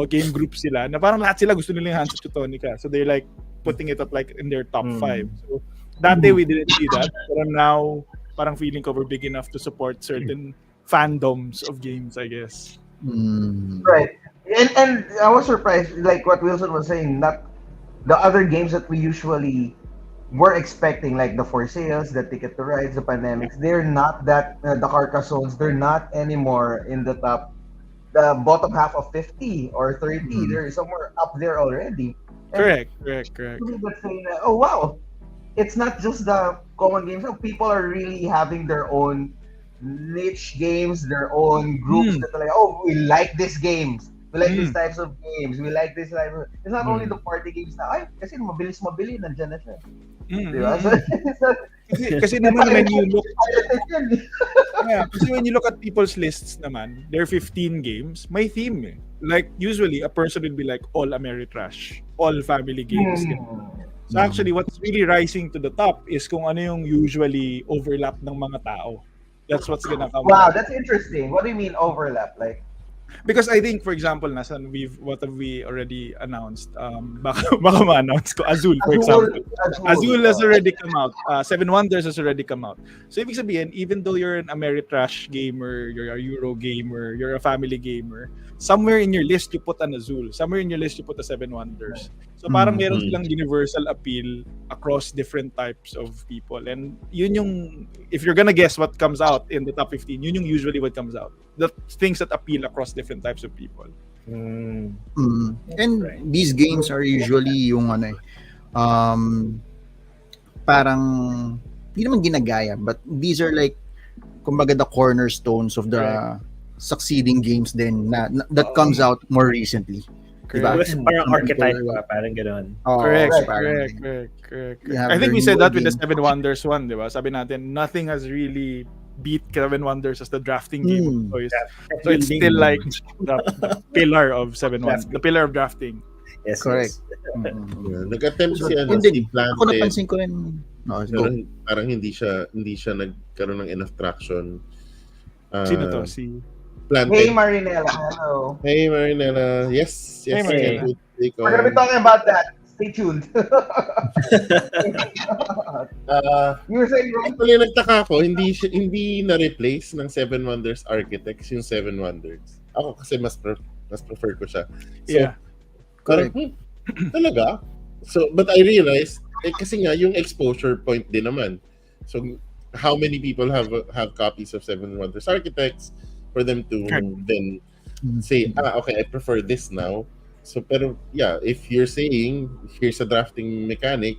game group sila na parang lahat sila gusto nila yung Hansa Teutonica, so they're like putting it up like in their top 5. So dati we didn't see that, but now parang feeling ko we're big enough to support certain fandoms of games, I guess. Right. And I was surprised, like what Wilson was saying, not the other games that we usually were expecting, like the For Sales, the Ticket to Rides, the Pandemics, they're not that, the Carcassones, they're not anymore in the the bottom half of 50 or 30. They're somewhere up there already. Correct. Saying, oh wow, it's not just the common games. People are really having their own niche games, their own groups that are like, oh, we like these games. We like these types of games. We like this type of... It's not only the party games na, ay, kasi mabilis-mabili, nandiyan na siya. Diba? Kasi naman when you look... kasi when you look at people's lists naman, there are 15 games, may theme eh. Like, usually, a person will be like, all Ameritrash, all family games. So actually, what's really rising to the top is kung ano yung usually overlap ng mga tao. That's what's gonna come. Wow, that's interesting. What do you mean overlap? Like, Because I think, for example, what have we already announced? Baka ma-announce ko. Azul, for example. Azul has already come out. Seven Wonders has already come out. So, ibig sabihin, even though you're an Ameritrash gamer, you're a Euro gamer, you're a family gamer, somewhere in your list, you put an Azul. Somewhere in your list, you put a Seven Wonders. So, parang meron silang universal appeal across different types of people. And yun yung, if you're gonna guess what comes out in the top 15, yun yung usually what comes out. The things that appeal across different types of people. And these games are usually yung parang hindi naman ginagaya, but these are like kumbaga the cornerstones of the succeeding games then that comes out more recently. Diba? Parang archetype ba? Parang gano'n. Correct. I think we said that with the Seven Wonders one, diba? Sabi natin, nothing has really beat Seven Wonders as the drafting game of choice. So it's still like the pillar of Seven Wonders, the pillar of drafting. Yes, correct. Nag-attempt siya Hindi, si Plante. ako napansin ko rin. Parang hindi siya nagkaroon ng enough traction. Sino to? Si Plante. Hey Marinella, hello. Hey Marinella. Yes. Hey, Marinella. We're gonna be talking about that. Stay tuned. You were saying, Ron? Actually, nagtaka ako, hindi na-replace ng Seven Wonders Architects yung Seven Wonders. Ako kasi mas prefer ko siya. So, parang, talaga? So, but I realized, kasi nga, yung exposure point din naman. So, how many people have copies of Seven Wonders Architects for them to then say, okay, I prefer this now. So, pero, yeah, if you're saying, here's a drafting mechanic,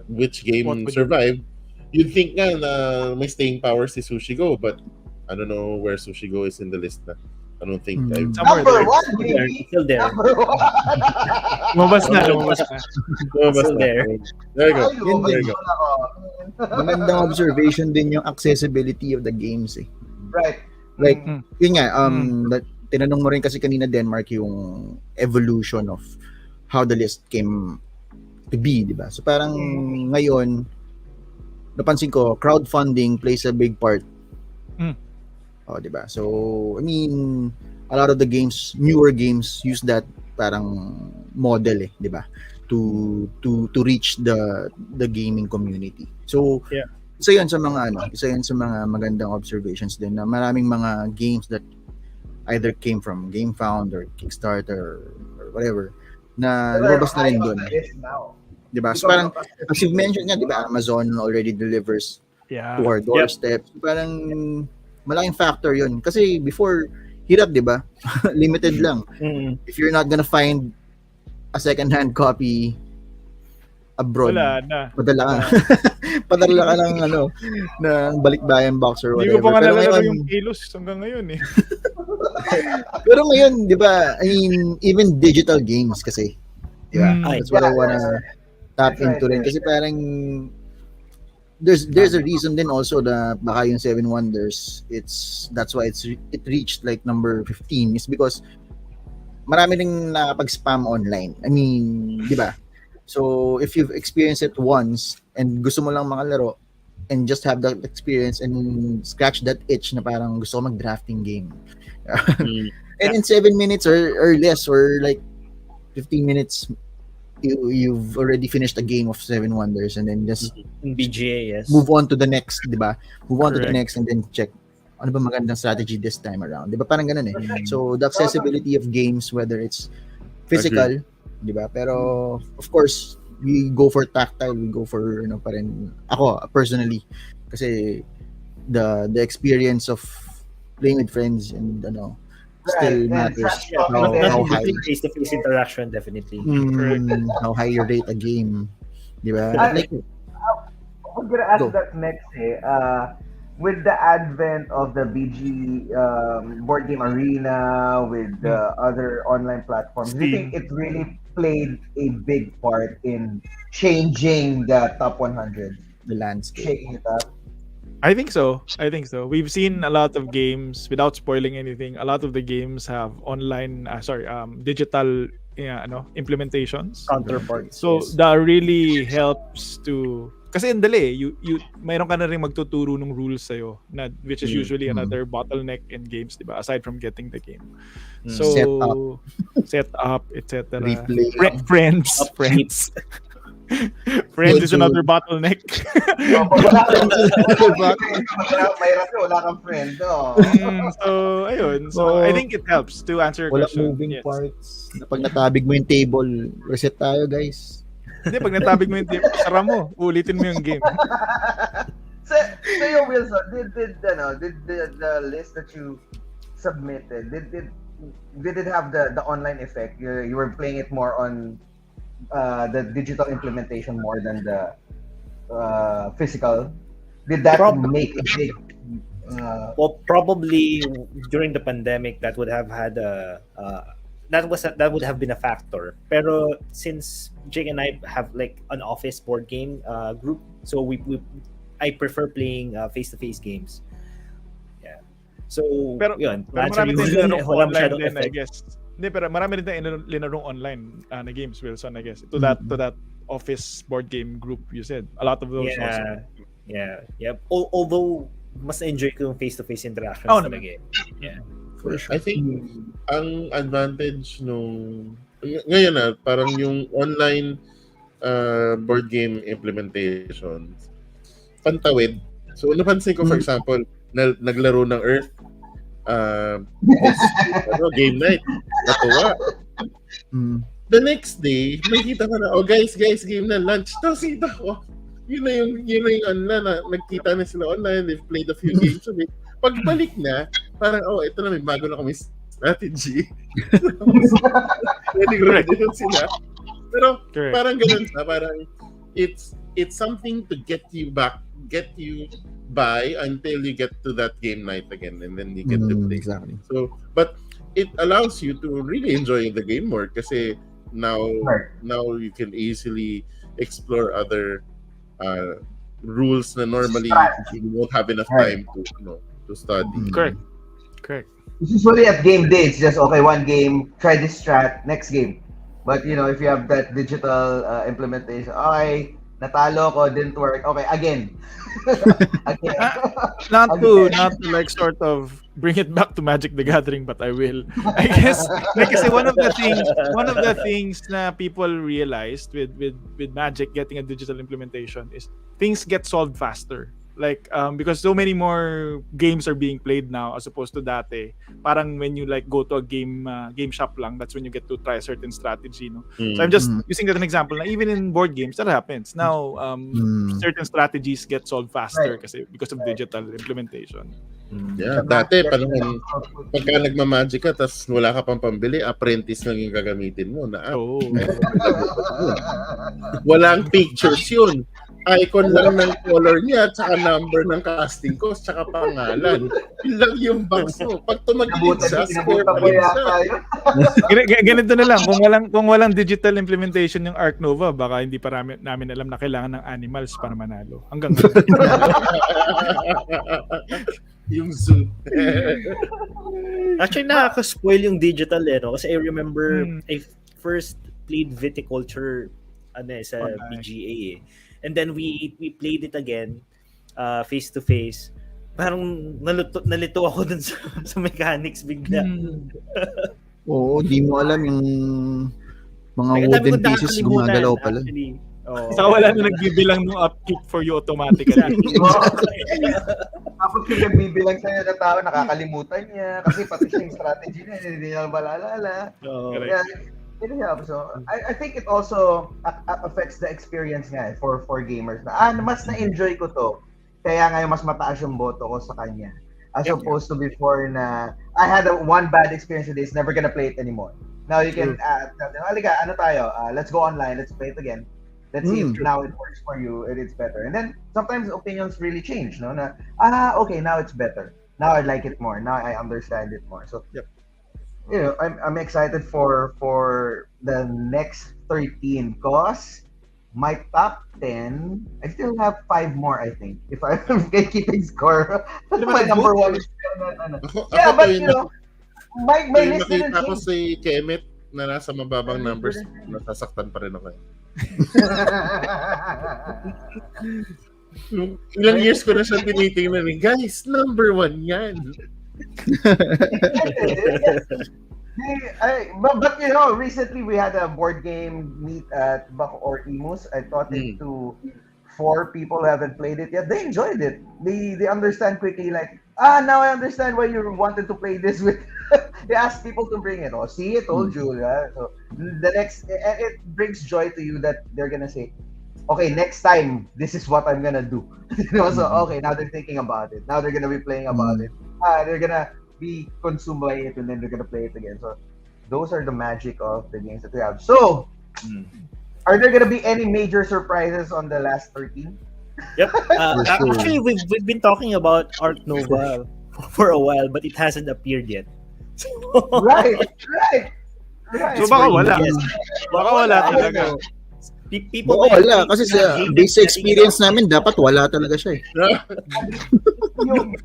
which game survived, you'd think nga na may staying power si Sushi Go, but I don't know where Sushi Go is in the list na. I don't think Number one, baby. Still there. Number one. Lumabas na. Still there. There you go. There you go. Magandang observation din yung accessibility of the games eh. Right. Like, yun nga, tinanong mo rin kasi kanina, Denmark, yung evolution of how the list came to be, di ba? So parang ngayon, napansin ko, crowdfunding plays a big part. Oh, di ba? So, I mean, a lot of the games, newer games, use that parang model eh, di ba? To reach the gaming community. So, isa yun sa mga magandang observations din na maraming mga games that either came from GameFound or Kickstarter or whatever na lumabas na rin doon. Diba? So parang, as you mentioned nga, diba, Amazon already delivers to our doorstep. So, parang malaking factor yun. Kasi before, hirap, diba? Limited lang. If you're not gonna find a second-hand copy abroad, padala ka ng ng balikbayan box or whatever. Hindi ko pa nga nalala yung kilos hanggang ngayon eh. Pero ngayon, di ba, I mean, even digital games kasi, di ba? That's what I wanna tap into rin. Kasi parang, there's a reason din also na baka yung Seven Wonders, that's why it reached like number 15 is because marami ring nakapag-spam online. I mean, di ba? So, if you've experienced it once and gusto mo lang makalaro and just have that experience and scratch that itch na parang gusto ko mag-drafting game. And in 7 minutes or less or like 15 minutes, you've already finished a game of Seven Wonders and then just BGA, yes. move on to the next, di ba? Move on to the next and then check ano ba magandang strategy this time around. Di ba? Parang ganun eh. So, the accessibility of games, whether it's physical, di ba? Pero, of course, we go for tactile, we go for, pa rin, ako, personally, kasi the experience of playing with friends and, still matters. How high. Face-to-face interaction, definitely. How high you rate a game. Di ba? I'm gonna ask that next with the advent of the BG board game arena, with the other online platforms, do you think it really played a big part in changing the top 100? The landscape. Shaking it up? I think so. We've seen a lot of games, without spoiling anything, a lot of the games have online, digital implementations. Counterparts. So that really helps to, kasi ang dali, mayroon ka na rin magtuturo ng rules sa'yo, which is usually another bottleneck in games, diba? Aside from getting the game. So, set up, etc. Replay. Friends. Friends is another bottleneck. Mahirap yun, wala kang friend. So, ayun. So, I think it helps to answer your Wala question. moving parts. Pag natabig mo yung table, reset tayo, guys. Hindi, pag natabig mo yung table, sara mo. Ulitin mo yung game. So yung Wilson, did the list that you submitted, did it have the online effect? You were playing it more on the digital implementation more than the physical. Did that make a big? Well, probably during the pandemic, that would have had that would have been a factor. Pero since Jake and I have like an office board game group, so I prefer playing face-to-face games. Yeah. So Pero yun. marami din linarong online din, I guess. Hindi, pero marami rin tayong linarong online na games, Wilson, I guess. To that office board game group you said. A lot of those also. Yeah. Although mas enjoy ko yung face-to-face interactions talaga. Yeah. For sure. I think ang advantage nung ngayon parang yung online board game implementations pantawid. So napansin ko, for example, naglaro ng Earth game night. Natuwa. The next day, may kita ka na, guys, game na, lunch. Tapos kita ko, yun na yung nagkita na sila online, they've played a few games of it. Pagbalik na, parang, ito na, may bago na kami strategy. Ready na sila. Pero parang ganun na, parang it's something to get you by until you get to that game night again, and then you get to play. Exactly. So, but it allows you to really enjoy the game more kasi now you can easily explore other rules na normally you won't have enough time to study. Correct. Usually at game day, it's just one game, try this strat, next game. But if you have that digital implementation, natalo ko, didn't work. Okay, again. Not to like sort of bring it back to Magic the Gathering, but I will. I guess kasi one of the things na people realized with Magic getting a digital implementation is things get solved faster. Like because so many more games are being played now as opposed to dati. Parang when you like go to a game shop lang, that's when you get to try a certain strategy, no? So I'm just using that as an example. Na even in board games that happens. Now certain strategies get solved faster kasi because of digital implementation. Yeah, dati panahon pagka nagma-magic ka tas wala ka pang pambili, apprentice lang yung gagamitin mo na app. Walang pictures yun. Icon lang ng color niya at saka number ng casting cost tsaka pangalan. Yun lang yung box mo. Pag tumagilid siya, score pa rin siya. Ganito na lang. Kung walang digital implementation yung Arc Nova, baka hindi pa namin alam na kailangan ng animals para manalo. Hanggang yung zoo. Actually, nakaka-spoil yung digital no? Kasi I remember I first played Viticulture sa BGA and then we played it again face to face. Parang nalito ako dun sa mechanics bigla. Oo, di mo alam yung mga wooden pieces gumagalaw pala. Saka wala na nagbibilang ng upkeep for you automatically. Tapos yung nagbibilang sa'yo na tao, nakakalimutan niya kasi pati siya yung strategy niya, hindi niya malalala. So I think it also affects the experience nga for gamers na mas na-enjoy ko to kaya ngayon mas mataas yung boto ko sa kanya as opposed to before na I had one bad experience with this, never gonna play it anymore. Now you can halika, let's go online, let's play it again, let's see if now it works for you and it's better. And then sometimes opinions really change, no? Na okay, now it's better, now I like it more, now I understand it more. So I'm excited for the next 13 because my top 10, I still have 5 more, I think, if I'm keeping score. My number 1 is still not but my list didn't change. Ako si Kemet na nasa mababang numbers, nasasaktan pa rin ako. Ilang years ko na siya tinitingnan. Guys, number 1 yan. But recently we had a board game meet at Bako or Imus. I taught it to 4 people who haven't played it yet. They enjoyed it. They understand quickly, like, now I understand why you wanted to play this with. They ask people to bring it. Oh, see, I told you. Yeah? So the next, it brings joy to you that they're gonna say, okay, next time, this is what I'm gonna do. So okay, now they're thinking about it. Now they're gonna be playing about it. They're gonna be consumed by it, and then they're gonna play it again. So those are the magic of the games that we have. So, are there gonna be any major surprises on the last 13? Yep. Actually, we've been talking about Art Nova for a while, but it hasn't appeared yet. Right. So baka wala. Baka wala talaga. People wala. Kasi sa base experience namin, dapat wala talaga siya eh.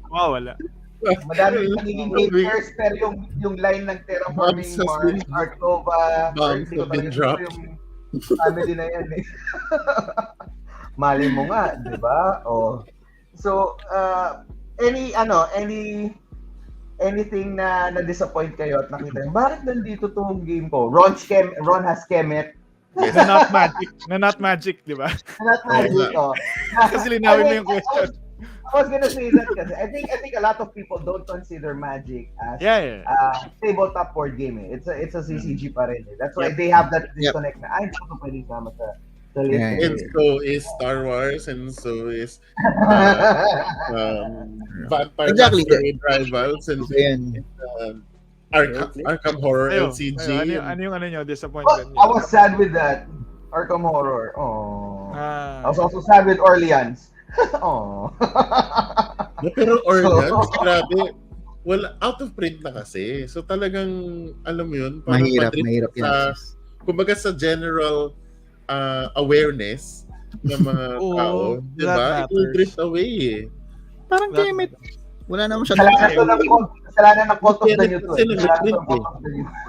Wala. Madami nagiging haters, pero yung line ng Terraforming Mars, Art Nova, bombs have been dropped. Yung family na yan eh. Mali mo nga, di ba? Oh. So, anything na na-disappoint kayo at nakita nyo, bakit nandito tong game ko? Ron has Kemet. Na not magic, di ba? Not magic, oh. Kasi linawin mo yung question. I was gonna say that kasi I think a lot of people don't consider Magic as tabletop board game. It's a CCG pa rin. That's why they have that disconnect na hindi ko pwede sama sa list. And so is Star Wars, and so is Vampire Masquerade Rivals, and Arkham Horror LCG. Ano yung disappointment I was sad with that. Arkham Horror. Oh. I was also sad with Orleans. Oh. Pero Orleans, grabe. Well, out of print na kasi. So talagang, alam mo yun, mahirap yan. Kumbaga sa general awareness ng mga tao, diba? It will drift away eh. Parang Kemet. Wala naman siya. Kasalanan ng Cult of the New.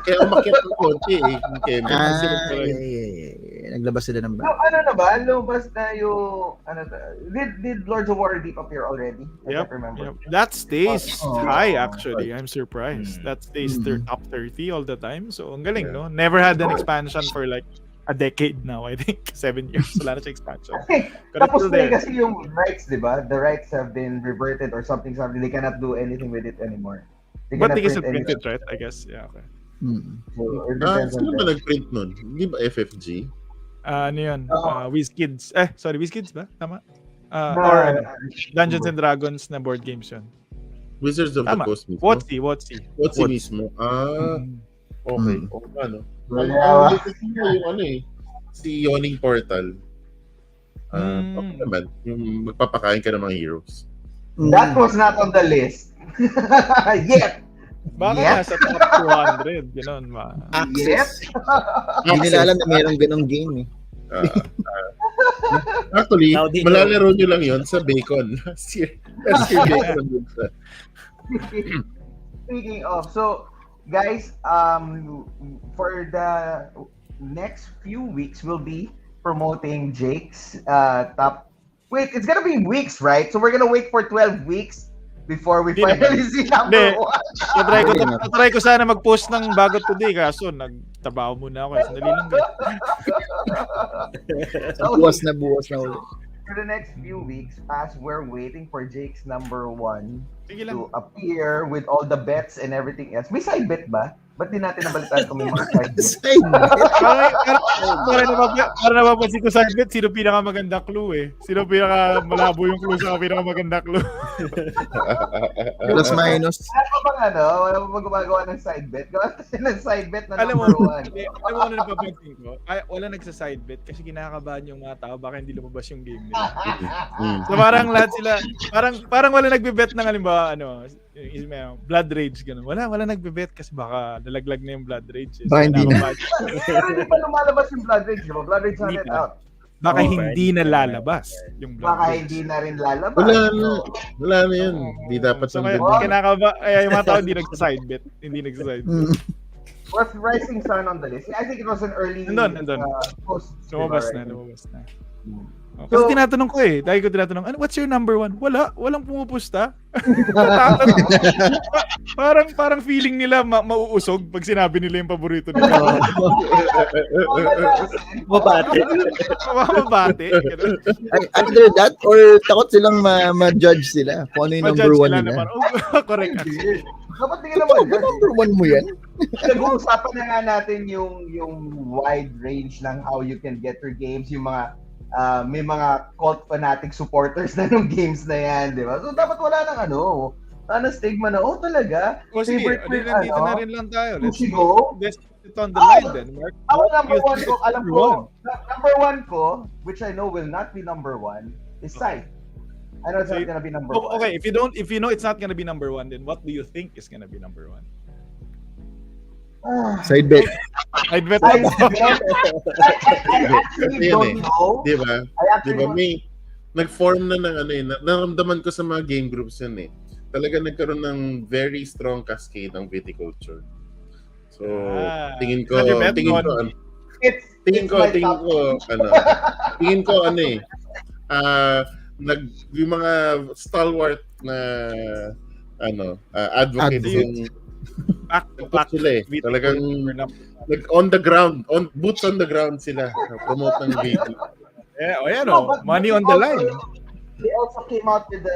Kaya umakyat ng konti eh. Naglabas sila ng ano na ba? Lumabas na yung did Lords of Waterdeep appear already? I don't remember. That stays high actually. I'm surprised. That stays top 30 all the time. So ang galing, no? Never had an expansion for like a decade now, I think. 7 years. Wala na siya expansion. Tapos na kasi yung rights, di ba? The rights have been reverted or something. They cannot do anything with it anymore. But they can print it, right? I guess. Yeah, okay. Sino ba nag-print nun? Hindi ba FFG? Ano yun? WizKids. WizKids ba? Tama? Or Dungeons and Dragons na board games yun. Wizards of the Coast mismo? WotC mismo. Okay. Ano? Si Yawning Portal. Okay naman. Yung magpapakain ka ng mga heroes. That was not on the list. Yet. Baka nasa top 200. Gano'n ba? Yes. Hindi nila alam na mayroong ganong game eh. Actually, malalaro nyo lang yon sa BAECON. Last year BAECON. Speaking of, so guys, for the next few weeks, we'll be promoting Jake's top. Wait, it's gonna be weeks, right? So we're gonna wait for 12 weeks before we finally see number 1. Try ko sana mag-post ng bago today, kaso nagtabaho muna ako. Sandali lang. Buwas na ulit. For the next few weeks, as we're waiting for Jake's number 1 to appear with all the bets and everything else. May side bet ba? Ba't di natin nabalitaan kung may mga side bet? Para napapansin ko side bet, sino pinakamaganda clue eh? Sino pinakamalabo yung clue sa pinakamaganda clue? Plus minus. Wala pa gumagawa ng side bet? Gawa ng side bet na number 1. Alam mo ano napapansin ko? Wala nagsa-side bet kasi kinakabahan yung mga tao baka hindi lumabas yung game nila. So parang lahat sila, parang wala nagbe-bet ng halimbawa, Blood Rage, gano'n. Wala nagbe-bet kasi baka nalaglag na yung Blood Rage. Baka hindi na. Pero hindi pa lumalabas yung Blood Rage, diba? Blood Rage na net out. Baka hindi na lalabas yung Blood Rage. Baka hindi na rin lalabas. Wala na yun. Hindi dapat so, kaya yung mga tao hindi nagsaside bet. Hindi nagsaside bet. Was Rising Sun on the list? I think it was an early Nandun. post. Lumabas na. So, Kasi tinatanong ko dahil ko tinatanong, what's your number one? Walang pumupusta. parang feeling nila mauusog pag sinabi nila yung paborito nila. Mabate. Either that or takot silang ma-judge sila kung ano yung number one nila. Correct. Dapat tingin naman. Number one mo yan? Nag-uusapan na nga natin yung wide range ng how you can get your games, yung mga may mga cult fanatic supporters na ng games na yan, di ba? So, dapat wala nang stigma na, talaga? Sige, dito na rin lang tayo. Let's put it on the line then, Mark. Number one ko, which I know will not be number one, is Scythe. I know it's not gonna be number one. Okay, if you know it's not gonna be number one, then what do you think is gonna be number one? Side bet. I actually don't know. Diba? May nag-form na ng naramdaman ko sa mga game groups yun Talaga nagkaroon ng very strong cascade ng viticulture. So, tingin ko yung mga stalwart na advocates yung sila talagang boots on the ground sila promote ng game. Money on the line. They also came out with the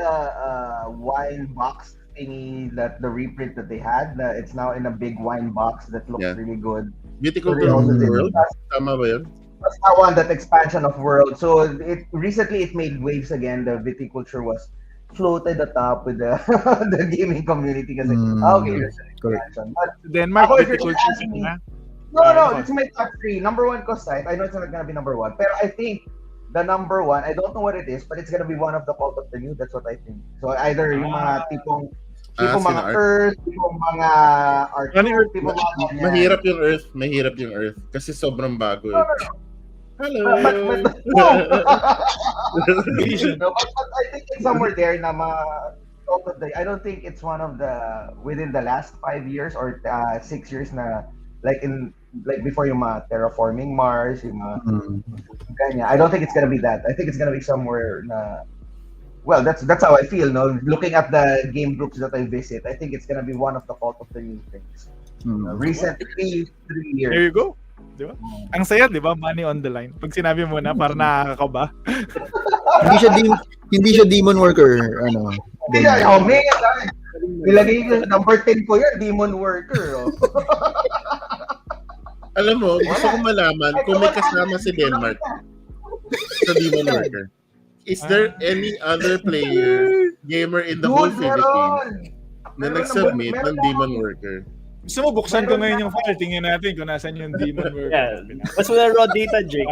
wine box thingy, that the reprint that they had. It's now in a big wine box that looks really good. Viticulture of the World. Tama ba yun? That's that one, that expansion of World. So recently it made waves again. The viticulture was floated atop with the gaming community kasi there's an expansion. But Denmark viticulture No, it's my top 3. Number 1 ko Scythe. I know it's not gonna be number 1, pero I think the number 1, I don't know what it is, but it's gonna be one of the Cult of the New. That's what I think. So either yung mga tipong mga Earth, tipong mga Arthur, tipong mga mahirap yung Earth kasi sobrang bago Hello. But I think it's somewhere there na I don't think it's one of the within the last 5 years or 6 years na like before yung mga terraforming Mars, yung mga ganyan. I don't think it's gonna be that. I think it's gonna be somewhere na that's how I feel, no? Looking at the game groups that I visit, I think it's gonna be one of the Cult of the New things. Recently, 3 years. There you go. Di ba? Ang saya, di ba? Money on the line. Pag sinabi mo na, parang nakakaba. hindi siya demon worker, Nilagay ko number 10 ko yan, demon worker. Alam mo, gusto ko malaman kung may kasama si Denmark sa demon worker. Is there any other gamer in the whole Philippines na nag-submit ng demon worker? Gusto mo, buksan ko ngayon yung file. Tingnan natin kung nasan yung demon worker. Yeah. Mas wala raw data, Jake.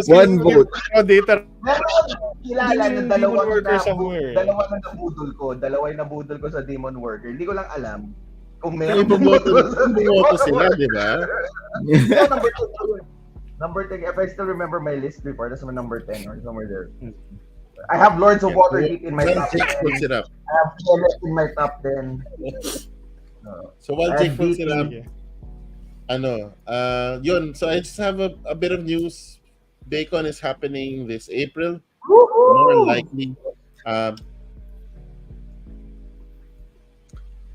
One vote. Raw data. Kilala na dalawa na nabudol ko sa demon worker. Hindi ko lang alam kung meron bumoto sila, di ba? Number 10, if I still remember my list before, that's my number 10 or somewhere there. I have Lords of Waterdeep in my top 10. I have Kemet in my top 10. So while Jake puts it up, yun. So I just have a bit of news. BAECON is happening this April. More likely.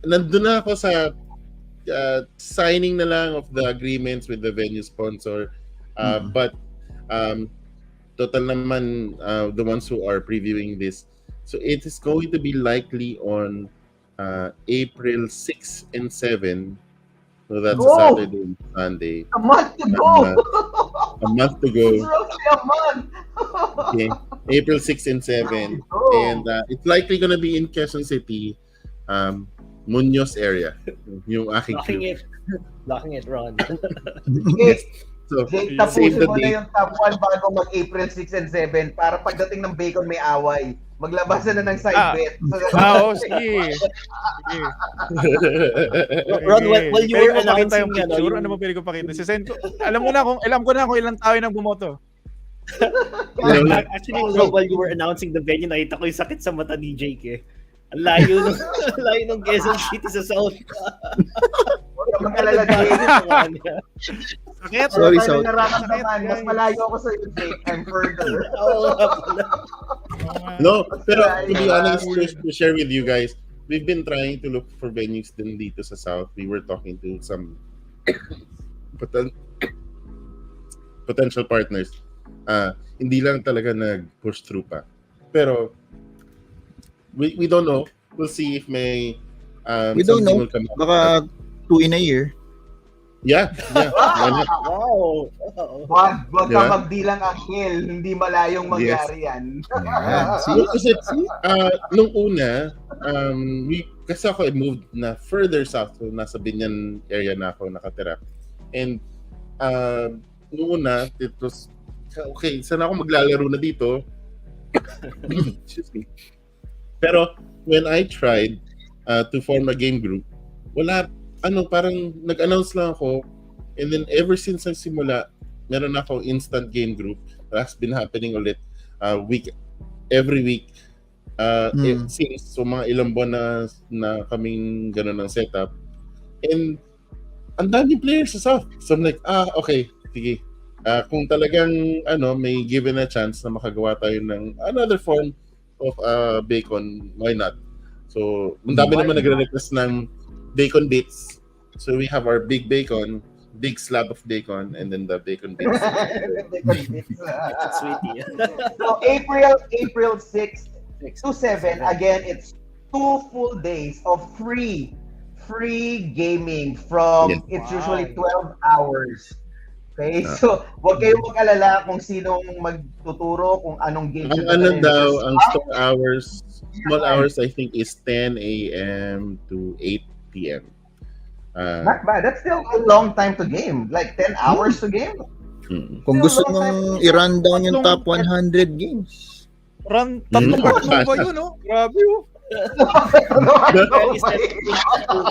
Nandun na ako sa signing na lang of the agreements with the venue sponsor. But total naman the ones who are previewing this. So it is going to be likely on April 6 and 7. So that's a Saturday and Sunday. A month to go. A month to go. It's roughly a month. Okay. April 6 and 7. And it's likely gonna be in Quezon City, Muñoz area. Yung aking Blocking it, Ron. So, tapusin mo na yung top 1 bago mag-April 6 and 7 para pagdating ng BAECON may away. Maglabasan na ng side bet. Sige. Ron, while you were announcing picture, ano mo pwede ko pakita? Alam ko na kung ilang tao nang bumoto. Actually, while you were announcing the venue, nakita ko yung sakit sa mata ni Jake. Ang layo ng Quezon City sa South. ka mag-alala, Jake. Sakit. Sorry, Ano sorry. nararamdaman? Mas malayo ako sa iyo, Jake. I'm further. No, pero to be honest, to share with you guys, we've been trying to look for venues din dito sa South. We were talking to some potential partners. Hindi lang talaga nag-push through pa. Pero we don't know. We'll see if may We don't something know. will come up. Baka 2 in a year. Yeah. Why not? Wow. Wag ka Diba? magbilang Angel. Hindi malayong mangyari yan. Yan. No, kasi nung una, kasi ako I moved na further south, so nasa Binyan area na ako nakatira. And nung una, it was, okay, saan ako maglalaro na dito? Excuse me. Pero when I tried to form a game group, wala, parang nag-announce lang ako, and then ever since nagsimula, meron ako instant game group. That's been happening ulit every week. Since so mga ilang buwan na kaming gano'n ng setup. And ang daming players sa South. So I'm like, okay, sige. Kung talagang may given a chance na makagawa tayo ng another form of BAECON, why not? So, ang dami naman nagre-request ng bacon bits. So we have our big bacon, big slab of bacon, and then the bacon bits. Sweetie. So April 6th to 7, again, it's 2 full days of free gaming from, it's usually 12 hours. Okay, so wag kayong mag-alala kung sinong magtuturo, kung anong game. Ang ang store hours, small hours, I think is 10 a.m. to 8 p.m. Not bad. That's still a long time to game. Like 10 hours to game. Kung gusto mong i-run down yung top 100 games. Tatlong Art Nova yun, no? Grabe, oh.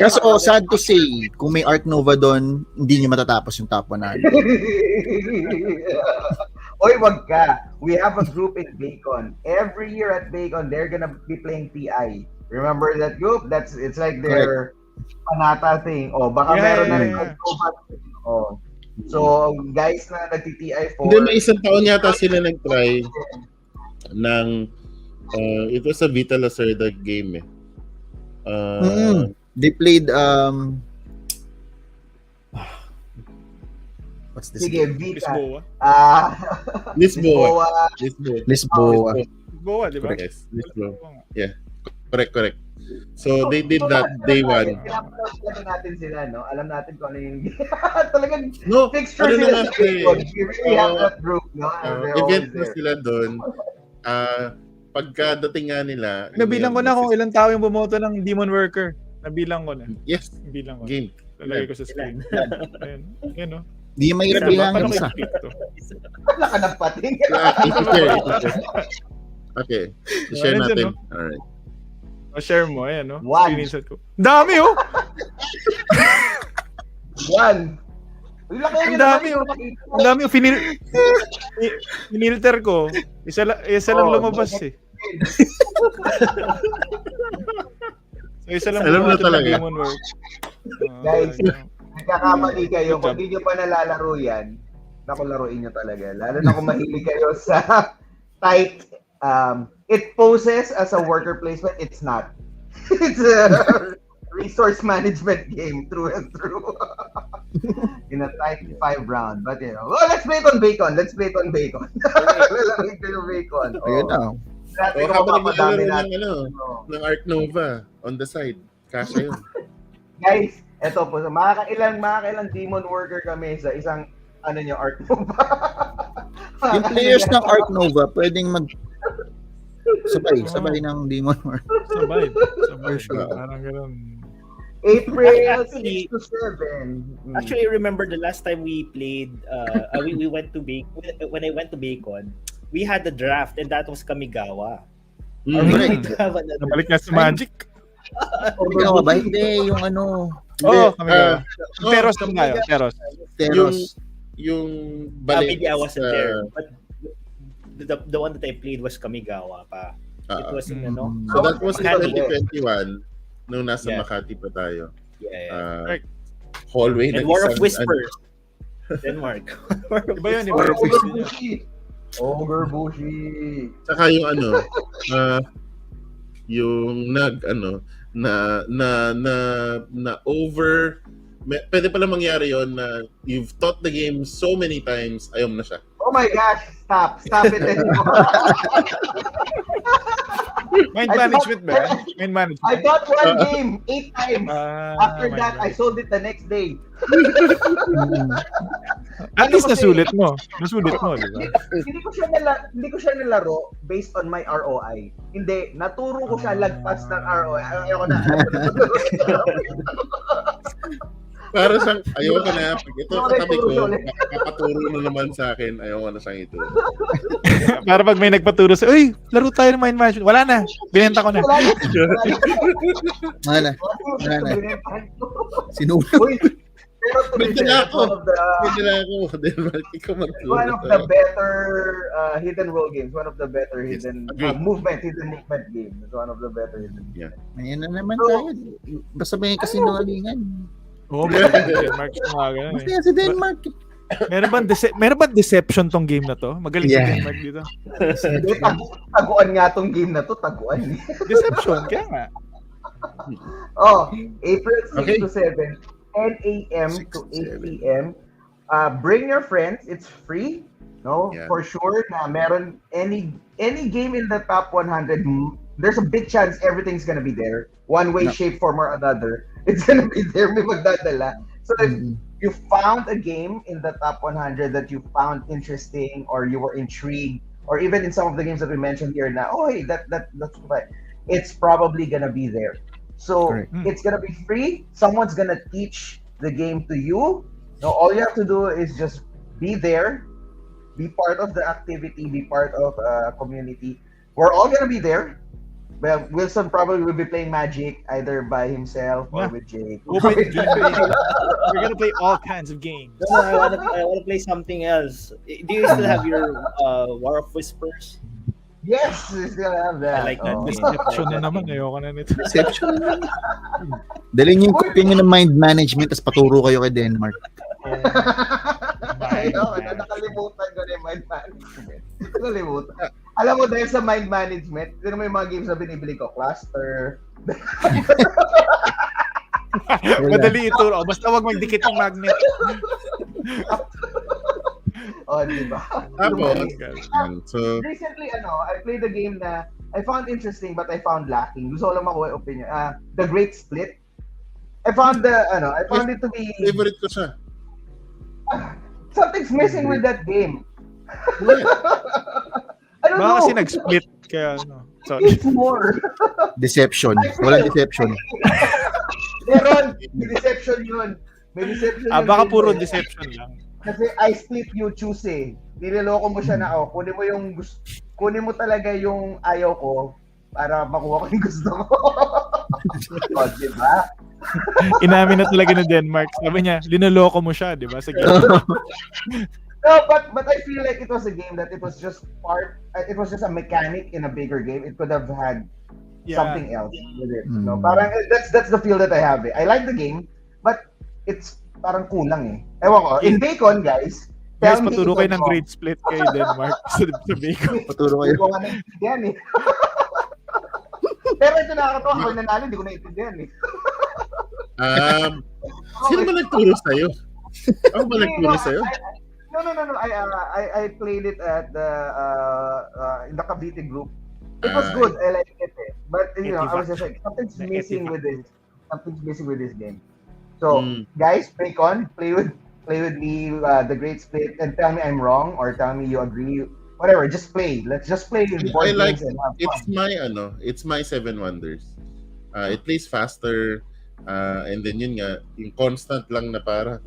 Kaso, sad to say, kung may Art Nova doon, hindi niyo matatapos yung top 100. Oy, wag ka. We have a group in BAECON. Every year at BAECON, they're gonna be playing TI. Remember that group? It's like their panata thing. Baka meron na rin. So, guys na nagti-TI for... Hindi, may isang taon yata sila nag-try ng it was a Vita Lacerda game They played what's this? Sige, Vita. Lisboa. Lisboa, di ba? Yes, Lisboa. Yeah. Correct. So they did that day one. Alam natin sila, no? Alam natin kung ano yung talagang na fixture sila nga sa BAECON. You really have that group, no? Event na sila doon. Pagkadating nga nila, Nabilang ko na kung ilang tao yung bumoto ng Demon Worker. Nabilang ko na. Yes. Nabilang ko. Game. Lalagay ko sa screen. Ayun, no? Di mahirap bilangin isa. Wala ka ng pating. Okay. Share natin. Alright. Share mo, ayan, no? One. Screenshot ko. Dami, oh! One. Ang dami, oh. Ang dami, oh. Finilter ko. Isa lang lumabas, eh. So, isa lang alam na talaga. Demon Work. Guys, nagkakamali kayo. Kung hindi nyo pa nalalaro yan, naku, laruin nyo talaga. Lalo na kung mahilig kayo sa tight, it poses as a worker placement. It's not. It's a resource management game through and through. In a tight 5 round. But let's play it on BAECON. Let's play it on BAECON. Lalagay ko yung BAECON. Ayun na. Habang naglalaro ng Art Nova on the side. Kasha yun. Guys, eto po. Makakailang Demon Worker kami sa isang Art Nova. Yung players ng Art Nova, pwedeng sabay ng Demon Work. Sabay. Parang ganun. April Actually, 6 to 7. Actually, I remember the last time we played, we went to BAECON. When I went to BAECON, we had the draft, and that was Kamigawa. Are we going to have another? Nabalik nga sa Magic. Kamigawa ba? Hindi, yung ano. Kamigawa. Teros naman tayo. Teros. Yung balik Maybe I wasn't there, but the one that I played was Kamigawa pa. It was in So that was in 2021 nung nasa Yeah. Makati pa tayo. Yeah. Uh, hallway And ng War of isang Whispers. Denmark. Iba yun, iba. Ogre Bushi. Ogre Bushi. Saka yung yung na over pwede pala mangyari yon na you've taught the game so many times, ayaw mo na siya. Oh my gosh, stop it anymore. Mind management ba? Mind management. I bought one game 8 times. After my that, God. I sold it the next day. At least nasulit mo. Nasulit mo, di ba? Hindi ko siya nilaro based on my ROI. Hindi, naturo ko siya lagpas ng ROI. Ayoko na. Para siyang, ayoko na. Pag ito katabi ko, papaturo na naman sa akin, ayoko na siyang ito. Para pag may nagpaturo sa, uy, laro tayo ng mind management. Wala na. Binenta ko na. Wala na. Sinulog. Uy, pero Pwede na ako. one One of the better hidden role games. One of the better hidden agreed. movement game. It's one of the better hidden games. Ayan na naman tayo. Basta may kasinungalingan. Oo, Denmark. Masaya si Denmark. Meron bang deception tong game na to? Magaling si Denmark dito. Taguan nga tong game na to. Taguan. Deception, kaya nga. April 6 to 7. 10 a.m. to 8 p.m. Bring your friends. It's free. No, Yeah. for sure. Na meron any game in the top 100. There's a big chance everything's gonna be there. One way, shape, form, or another. It's gonna be there. May magdadala. So if you found a game in the top 100 that you found interesting, or you were intrigued, or even in some of the games that we mentioned here now, that's right. It's probably gonna be there. So it's gonna be free. Someone's gonna teach the game to you. No, all you have to do is just be there, be part of the activity, be part of a community. We're all gonna be there. Well, Wilson probably will be playing Magic either by himself or with Jake. We're gonna play all kinds of games. No, I wanna play something else. Do you still have your War of Whispers? Yes, we still have that. I like that. Deception na naman. Ayoko na nito. Deception na. Dalhin niyo yung copy niyo ng mind management tapos paturo kayo kay Denmark. Nakalimutan ko na yung mind management. Nakalimutan. Alam mo, dahil sa mind management, yun mo yung mga games na binibili ko. Cluster. Madali ituro. Basta wag magdikit ng magnet. Diba? So, recently, I played a game na I found interesting but I found lacking. Gusto ko lang makuha yung opinion. The Great Split. I found it to be... Favorite ko siya. Something's missing with that game. I don't Baka know. kasi nag-split. Kaya, sorry. It's more. Deception. Walang deception. Meron. May deception yun. Baka puro deception lang. Kasi I split you choose eh. Niloloko mo siya na kunin mo talaga yung ayaw ko para makuha ko yung gusto ko. Diba? Inamin na talaga ng Denmark. Sabi niya, linaloko mo siya, di ba? Sa game. No, but I feel like it was a game that it was just a mechanic in a bigger game. It could have had something else with it. No, parang that's the feel that I have. I like the game, but it's parang kulang eh. Ewan ko. In BAECON, guys, Guys, paturo kayo ng Great Split kay Denmark sa BAECON. Paturo kayo. Hindi ko nga naintindihan eh. Pero ito nakakatawa. Ako nanalo, hindi ko naintindihan eh. Sino ba nagturo sa'yo? Ako ba nagturo sa'yo? No. I played it at in the Cavite group. It was good. I liked it. But I was just like, something's missing with this. Something's missing with this game. So, guys, BAECON, play with me, the Great Split, and tell me I'm wrong or tell me you agree. Whatever, just play. Let's just play board games and have fun. It's my Seven Wonders. It plays faster, and then yun nga, yung constant lang na parang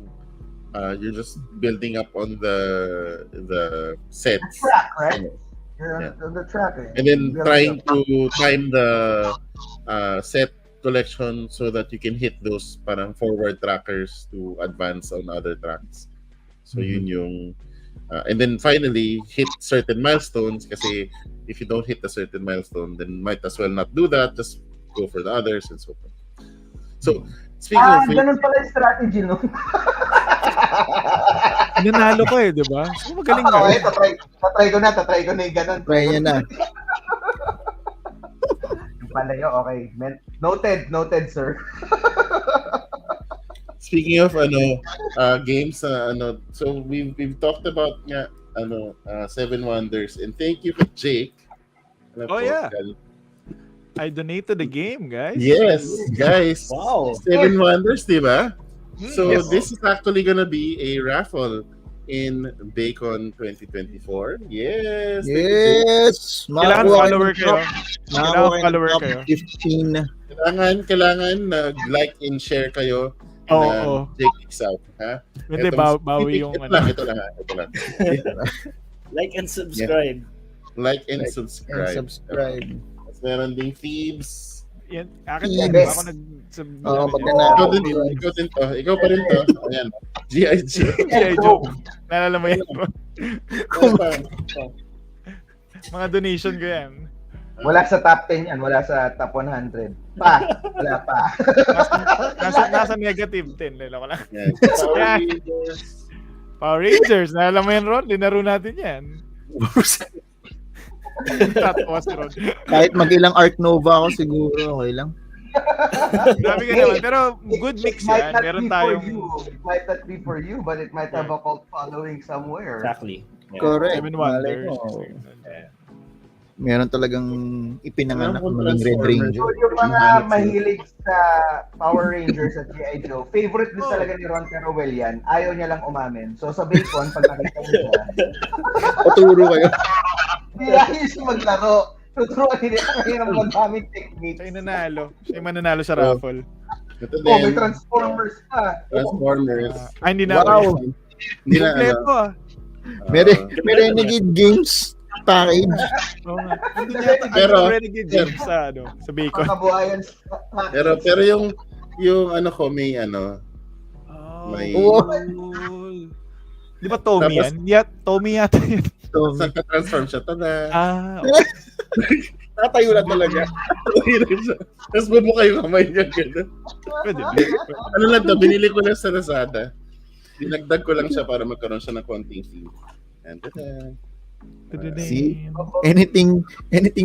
you're just building up on the sets. The track, right? The track. And then trying to time the set collection so that you can hit those parang forward trackers to advance on other tracks. So yun yung and then finally hit certain milestones kasi if you don't hit a certain milestone then might as well not do that, just go for the others and so forth. So Speaking of which, ganun pala yung strategy, no? Nanalo ko eh, di ba? So, magaling ka. Okay, tatry ko na yung ganun. Try niya na. Yung pala yun, okay. Noted, sir. speaking of games, so we've talked about nga Seven Wonders, and thank you to Jake. Oh, yeah. I donated the game, guys. Yes, guys. Wow. Seven Wonders, di ba? So Yes. this is actually gonna be a raffle in BAECON 2024. Yes. thank you, Jake. Yes! Kailangan Makakuha follower ng kayo. top- Kailangan Makakuha kayo ng follower top kayo. 15. Kailangan like and share kayo. Oo. Jake X out, ha? Hindi, Eto, bawi yung ito lang. Like and subscribe. Like and And subscribe. subscribe. Tapos meron ding Thieves. Yan, akin Yes. yan. Ako Oo, Ikaw din to. Ikaw pa rin to. Ayan. G.I. Joe. G.I. Joe. Naalala mo yan? Ano pa? Mga donation ko yan. Wala sa top 10 yan, wala sa top 100. Wala pa. Nasa negative 10. Lalo ko lang. Yan. Power Rangers. Power Rangers. Naalala mo yan, Ron? Linaro natin yan. Tapos, Ron. Kahit mag-ilang Art Nova ako siguro, okay lang. Grabe ka naman. Pero good mix yan. Meron tayong... It might not be for you, but it might have a cult following somewhere. Exactly. Yeah. Correct. Seven Malay Wonders. mo. Meron talagang ipinanganak Meron ng Red Transformers. Ranger. So yung mga mahilig sa Power Rangers at G.I. Joe, favorite din talaga ni Ron Teruel yan. Ayaw niya lang umamin. So sa BAECON, pag nakita niyo siya, Paturo kayo. hindi ayaw siya maglaro. Tuturuan nila kayo ng magamit techniques. Siya yung nanalo. Siya yung mananalo sa raffle. Ito Oh, may din. Transformers pa. Transformers. Ay, hindi na. Wow. Hindi na Kompleto ah. May Renegade Games package. Oo nga. Hindi natin Pero- Renegade Games sa, sa BAECON. Pakabuhayan. Pero yung ko may Oh, May- cool. Di ba Tommy Tapos- yan? Tommy yata yun. So, transform siya. Tada. Okay. natayo na talaga. Tapos bubuka yung kamay niya. Gano'n. Pwede. Ano lang to, binili ko lang sa Lazada. Dinagdag ko lang siya para magkaroon siya ng konting fee. And See? Anything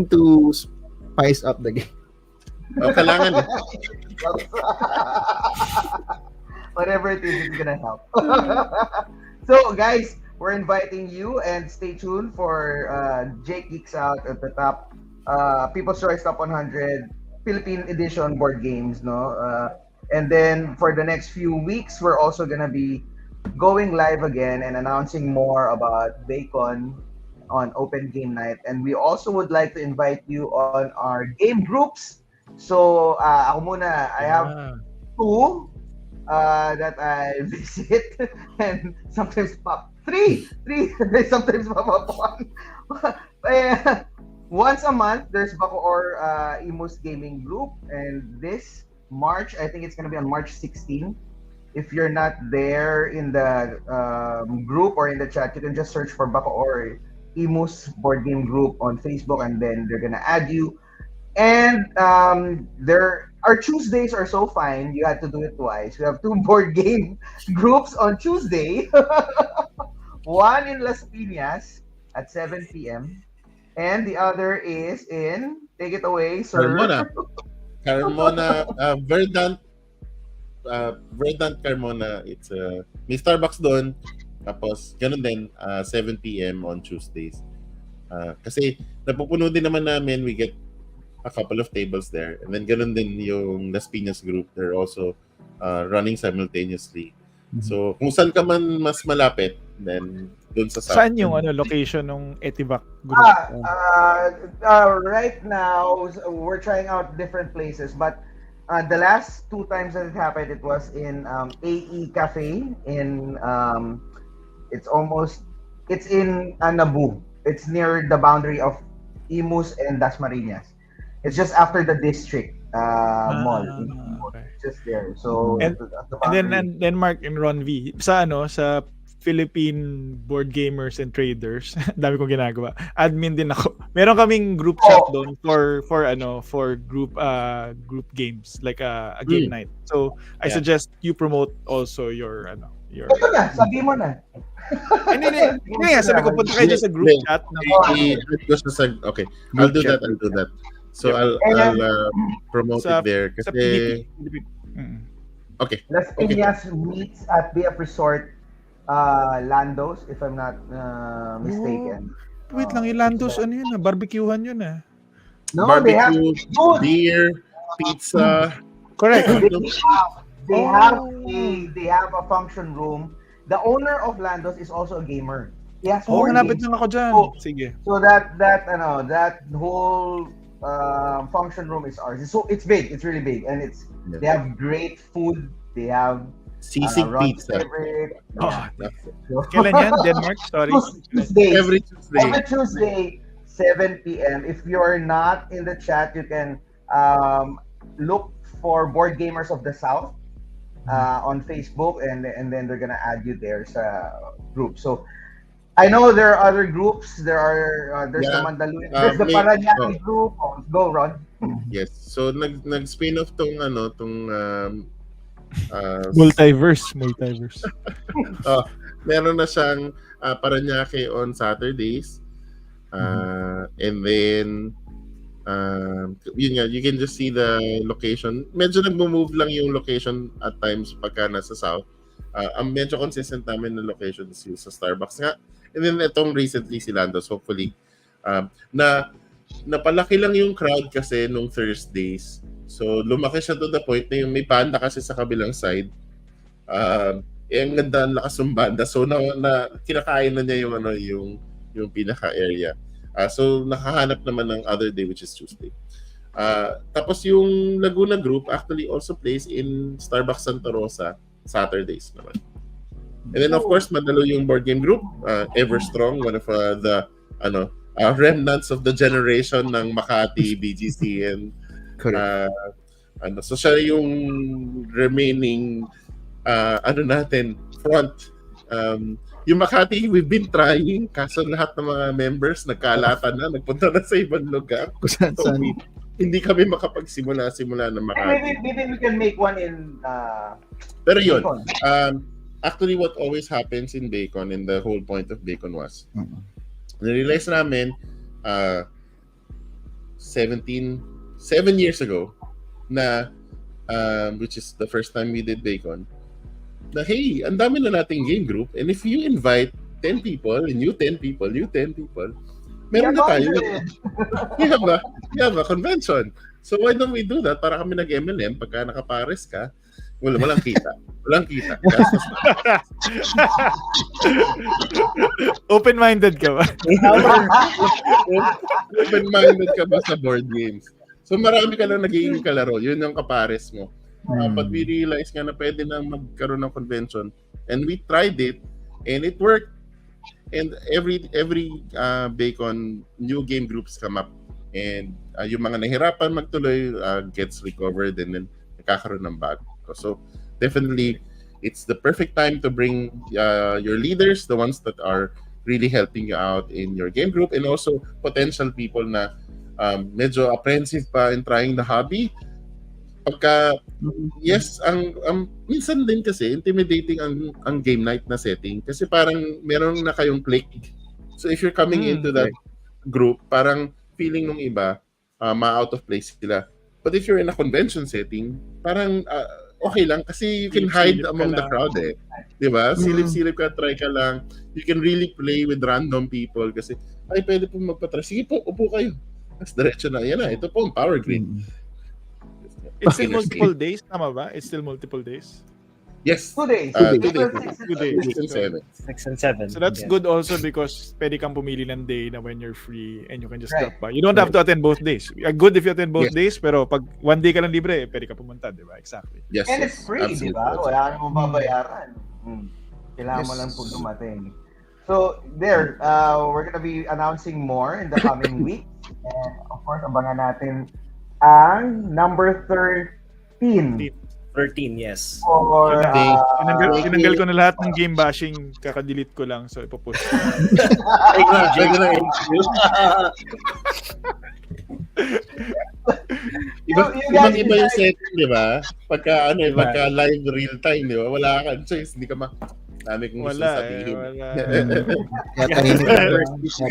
to spice up the game. kailangan eh. Whatever it is, it's gonna help. So, guys, we're inviting you and stay tuned for Jake Geeks Out at the top People's Choice Top 100 Philippine Edition board games, no? And then for the next few weeks, we're also gonna be going live again and announcing more about BAECON on Open Game Night. And we also would like to invite you on our game groups. So, ako muna, I have two that I visit and sometimes pop three sometimes pop up one. Once a month there's Bacoor Imus Gaming Group, and this March, I think it's gonna be on March 16. If you're not there in the group or in the chat, you can just search for Bacoor Imus Board Game Group on Facebook, and then they're gonna add you. And our Tuesdays are so fine, you had to do it twice. We have two board game groups on Tuesday. One in Las Piñas at 7 p.m. And the other is in, take it away, sir. Carmona, Verdant Carmona. It's may Starbucks doon. Tapos, ganun din, 7 p.m. on Tuesdays. Kasi, napupuno din naman namin, we get a couple of tables there. And then, ganun din yung Las Piñas group. They're also running simultaneously. So, kung saan ka man mas malapit, then, doon sa Saan yung location ng Etivac group? Right now, we're trying out different places, but the last two times that it happened, it was in AE Cafe in it's in Anabu. It's near the boundary of Imus and Dasmariñas. It's just after the district mall. Okay. Just there. So And then Mark and Ron V, sa Philippine board gamers and traders. Dami kong ginagawa. Admin din ako. Meron kaming group chat doon for group games like a game night. So I suggest you promote also your Ito na, sabi mo na. Hindi, sabi ko punta kayo sa group chat. Okay, I'll do that. So I'll promote it there kasi okay. Las Piñas meets at BF Resort Landos, if I'm not mistaken. Wait lang, yung Landos, ano yun? Barbecuehan yun ah. No, they have beer, pizza. Correct. They have a function room. The owner of Landos is also a gamer. He has malapit lang ako dyan. Sige. So that whole function room is ours. So it's big. It's really big, and they have great food. They have sisig pizza. Kailan yan? Denmark? Sorry. Every Tuesday, 7 p.m. If you're not in the chat, you can look for Board Gamers of the South on Facebook, and then they're gonna add you there sa group. So I know there are other groups. There's the Mandaluyong, there's the Paranaque group. Go, Ron. Yes. So nag-spin off tong multiverse. Meron na siyang Paranaque on Saturdays. And then yun nga, you can just see the location. Medyo nagmo-move lang yung location at times pagka nasa south. Ang medyo consistent namin na location is yung sa Starbucks nga. And then itong recently si Landos, hopefully napalaki lang yung crowd kasi nung Thursdays. So lumaki siya to the point na yung may banda kasi sa kabilang side. Ang ganda, ang lakas ng banda. So na kinakain na niya yung pinaka area. So nakahanap naman ng other day, which is Tuesday. Tapos yung Laguna group actually also plays in Starbucks Santa Rosa Saturdays naman. And then of course Mandaluyong board game group, ever strong, one of the remnants of the generation ng Makati, BGC, and so siya yung remaining front. Yung Makati, we've been trying, kaso lahat ng mga members nagkalatan na, nagpunta na sa ibang lugar. So, hindi kami makapagsimula ng Makati. Maybe we can make one in Pero yun, actually what always happens in BAECON, and the whole point of BAECON was, na-realize namin 7 years ago na which is the first time we did BAECON, na hey, ang dami na nating game group, and if you invite 10 people and you 10 people, meron na tayo. We have a convention. So why don't we do that? Para kami nag-MLM pagka nakapares ka, walang kita. Open-minded ka ba? Open-minded ka ba sa board games? So marami ka lang nagiging kalaro. Yun yung kapares mo. But we realized nga na pwede na magkaroon ng convention, and we tried it and it worked. And every BAECON, new game groups come up, and yung mga nahirapan magtuloy gets recovered, and then nakakaroon ng bago. So definitely it's the perfect time to bring your leaders, the ones that are really helping you out in your game group, and also potential people na medyo apprehensive pa in trying the hobby. Pagka, yes, ang minsan din kasi intimidating ang game night na setting kasi parang meron na kayong click. So if you're coming into that group, parang feeling ng iba ma-out of place sila. But if you're in a convention setting, parang okay lang kasi you can hide among the crowd eh. Diba? Silip-silip ka, try ka lang. You can really play with random people kasi ay pwede po magpatry. Sige po, upo kayo. Mas diretso na. Yan na, ito po ang power grid. It's still multiple days, tama ba? It's still multiple days? Yes. 2 days. 2 days. 2 days. 6 and 7. 6 and 7. So that's good also because pwede kang pumili ng day na when you're free and you can just drop by. You don't have to attend both days. Good if you attend both days, pero pag one day ka lang libre, pwede ka pumunta, di ba? Exactly. Yes. And it's free, di ba? Wala ka namang babayaran. Kailangan mo lang po dumating. So there, we're gonna be announcing more in the coming week. And of course, abangan natin ang number 13. 13, yes. Or Tinanggal ko na lahat ng game bashing, kaka-delete ko lang, so ipopost. Ibang-iba yung setting, di ba? Pagka live real time, di ba? Wala kang choice, hindi ka dami kong gusto sabihin.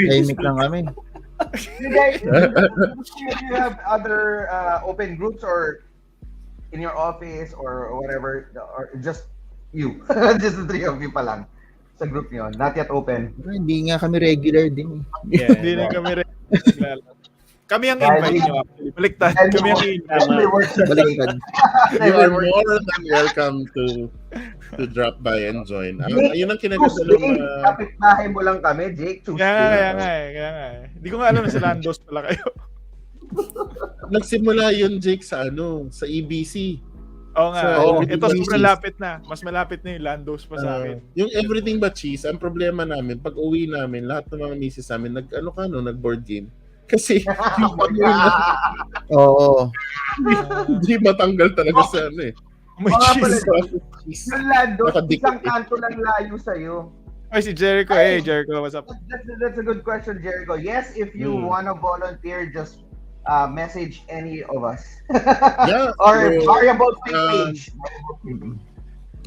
Tahimik lang kami. You guys, do you have other open groups or in your office or whatever, or just you? Just the three of you pa lang sa group niyo, not yet open. Hindi nga kami regular din. Hindi na kami regular. Kami ang invite nyo actually. Baliktad. Kami ang invite. Baliktad. You are more than welcome to drop by and join. Yun ang kinaganda ng kapitbahay mo lang kami, Jake. Kaya nga eh. Hindi ko nga alam na sa Landos pala kayo. Nagsimula yun, Jake, sa EBC. Oo nga. Ito mas malapit na yung Landos pa sa akin. Yung Everything But Cheese, ang problema namin, pag uwi namin, lahat ng mga misis namin, nag-board game. Kasi yung Oo. hindi matanggal talaga sa May cheese. Yung Landos, isang kanto lang layo sa'yo. Ay, si Jericho. Hey, Jericho, what's up? That's a good question, Jericho. Yes, if you wanna volunteer, just message any of us. Yeah. Or variable page.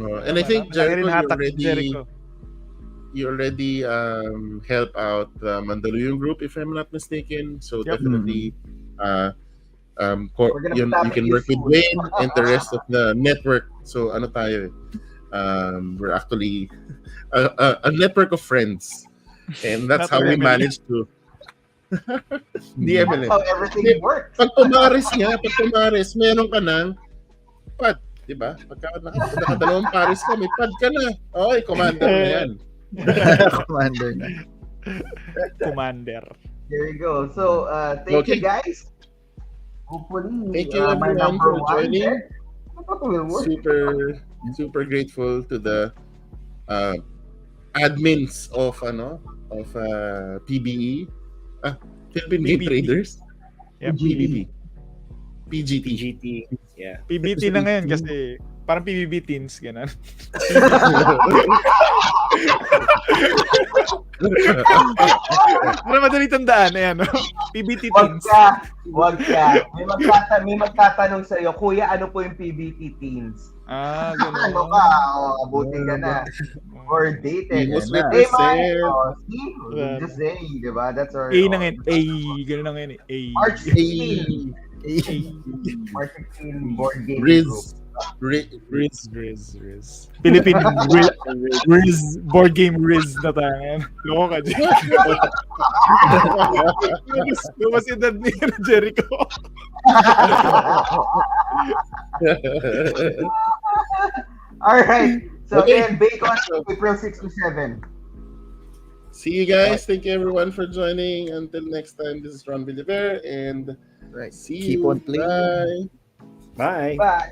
And I think Jericho, you already help out the Mandaluyong group, if I'm not mistaken. So definitely, you can work with Wayne and the rest of the network. So ano tayo? We're actually a network of friends, and that's how we manage to. That's how everything works. Pag pumaris, meron ka ng pad, di ba? Pagka nakadalawang paris ka, may pad ka na. Okay, commander na yan. Commander na. Commander. There you go. So, thank you guys. Hopefully, thank you everyone for joining. Super grateful to the admins of PBE. Philippine Game Traders. Yeah, PBB. PGT. Yeah. PBT na ngayon kasi parang PBB teens ganun. Para madali tandaan no? PBT teens. Wag ka. May magtatanong sa iyo, "Kuya, ano po yung PBT teens?" Ganun. Ano ka? Abuti ka na. Or dated. Just saying, di ba? That's our... A na ngayon. A. Ganun na ngayon. A. March 16. March 16 board game. Riz. Philippine Riz. Board game Riz na tayo. Loko ka dyan. Lumas edad ni Jericho. Alright. So again, BAECON, April 6 to 7. See you guys. Thank you everyone for joining. Until next time, this is Ron Villiver and Right. see Keep you. on playing. Bye. Bye. Bye.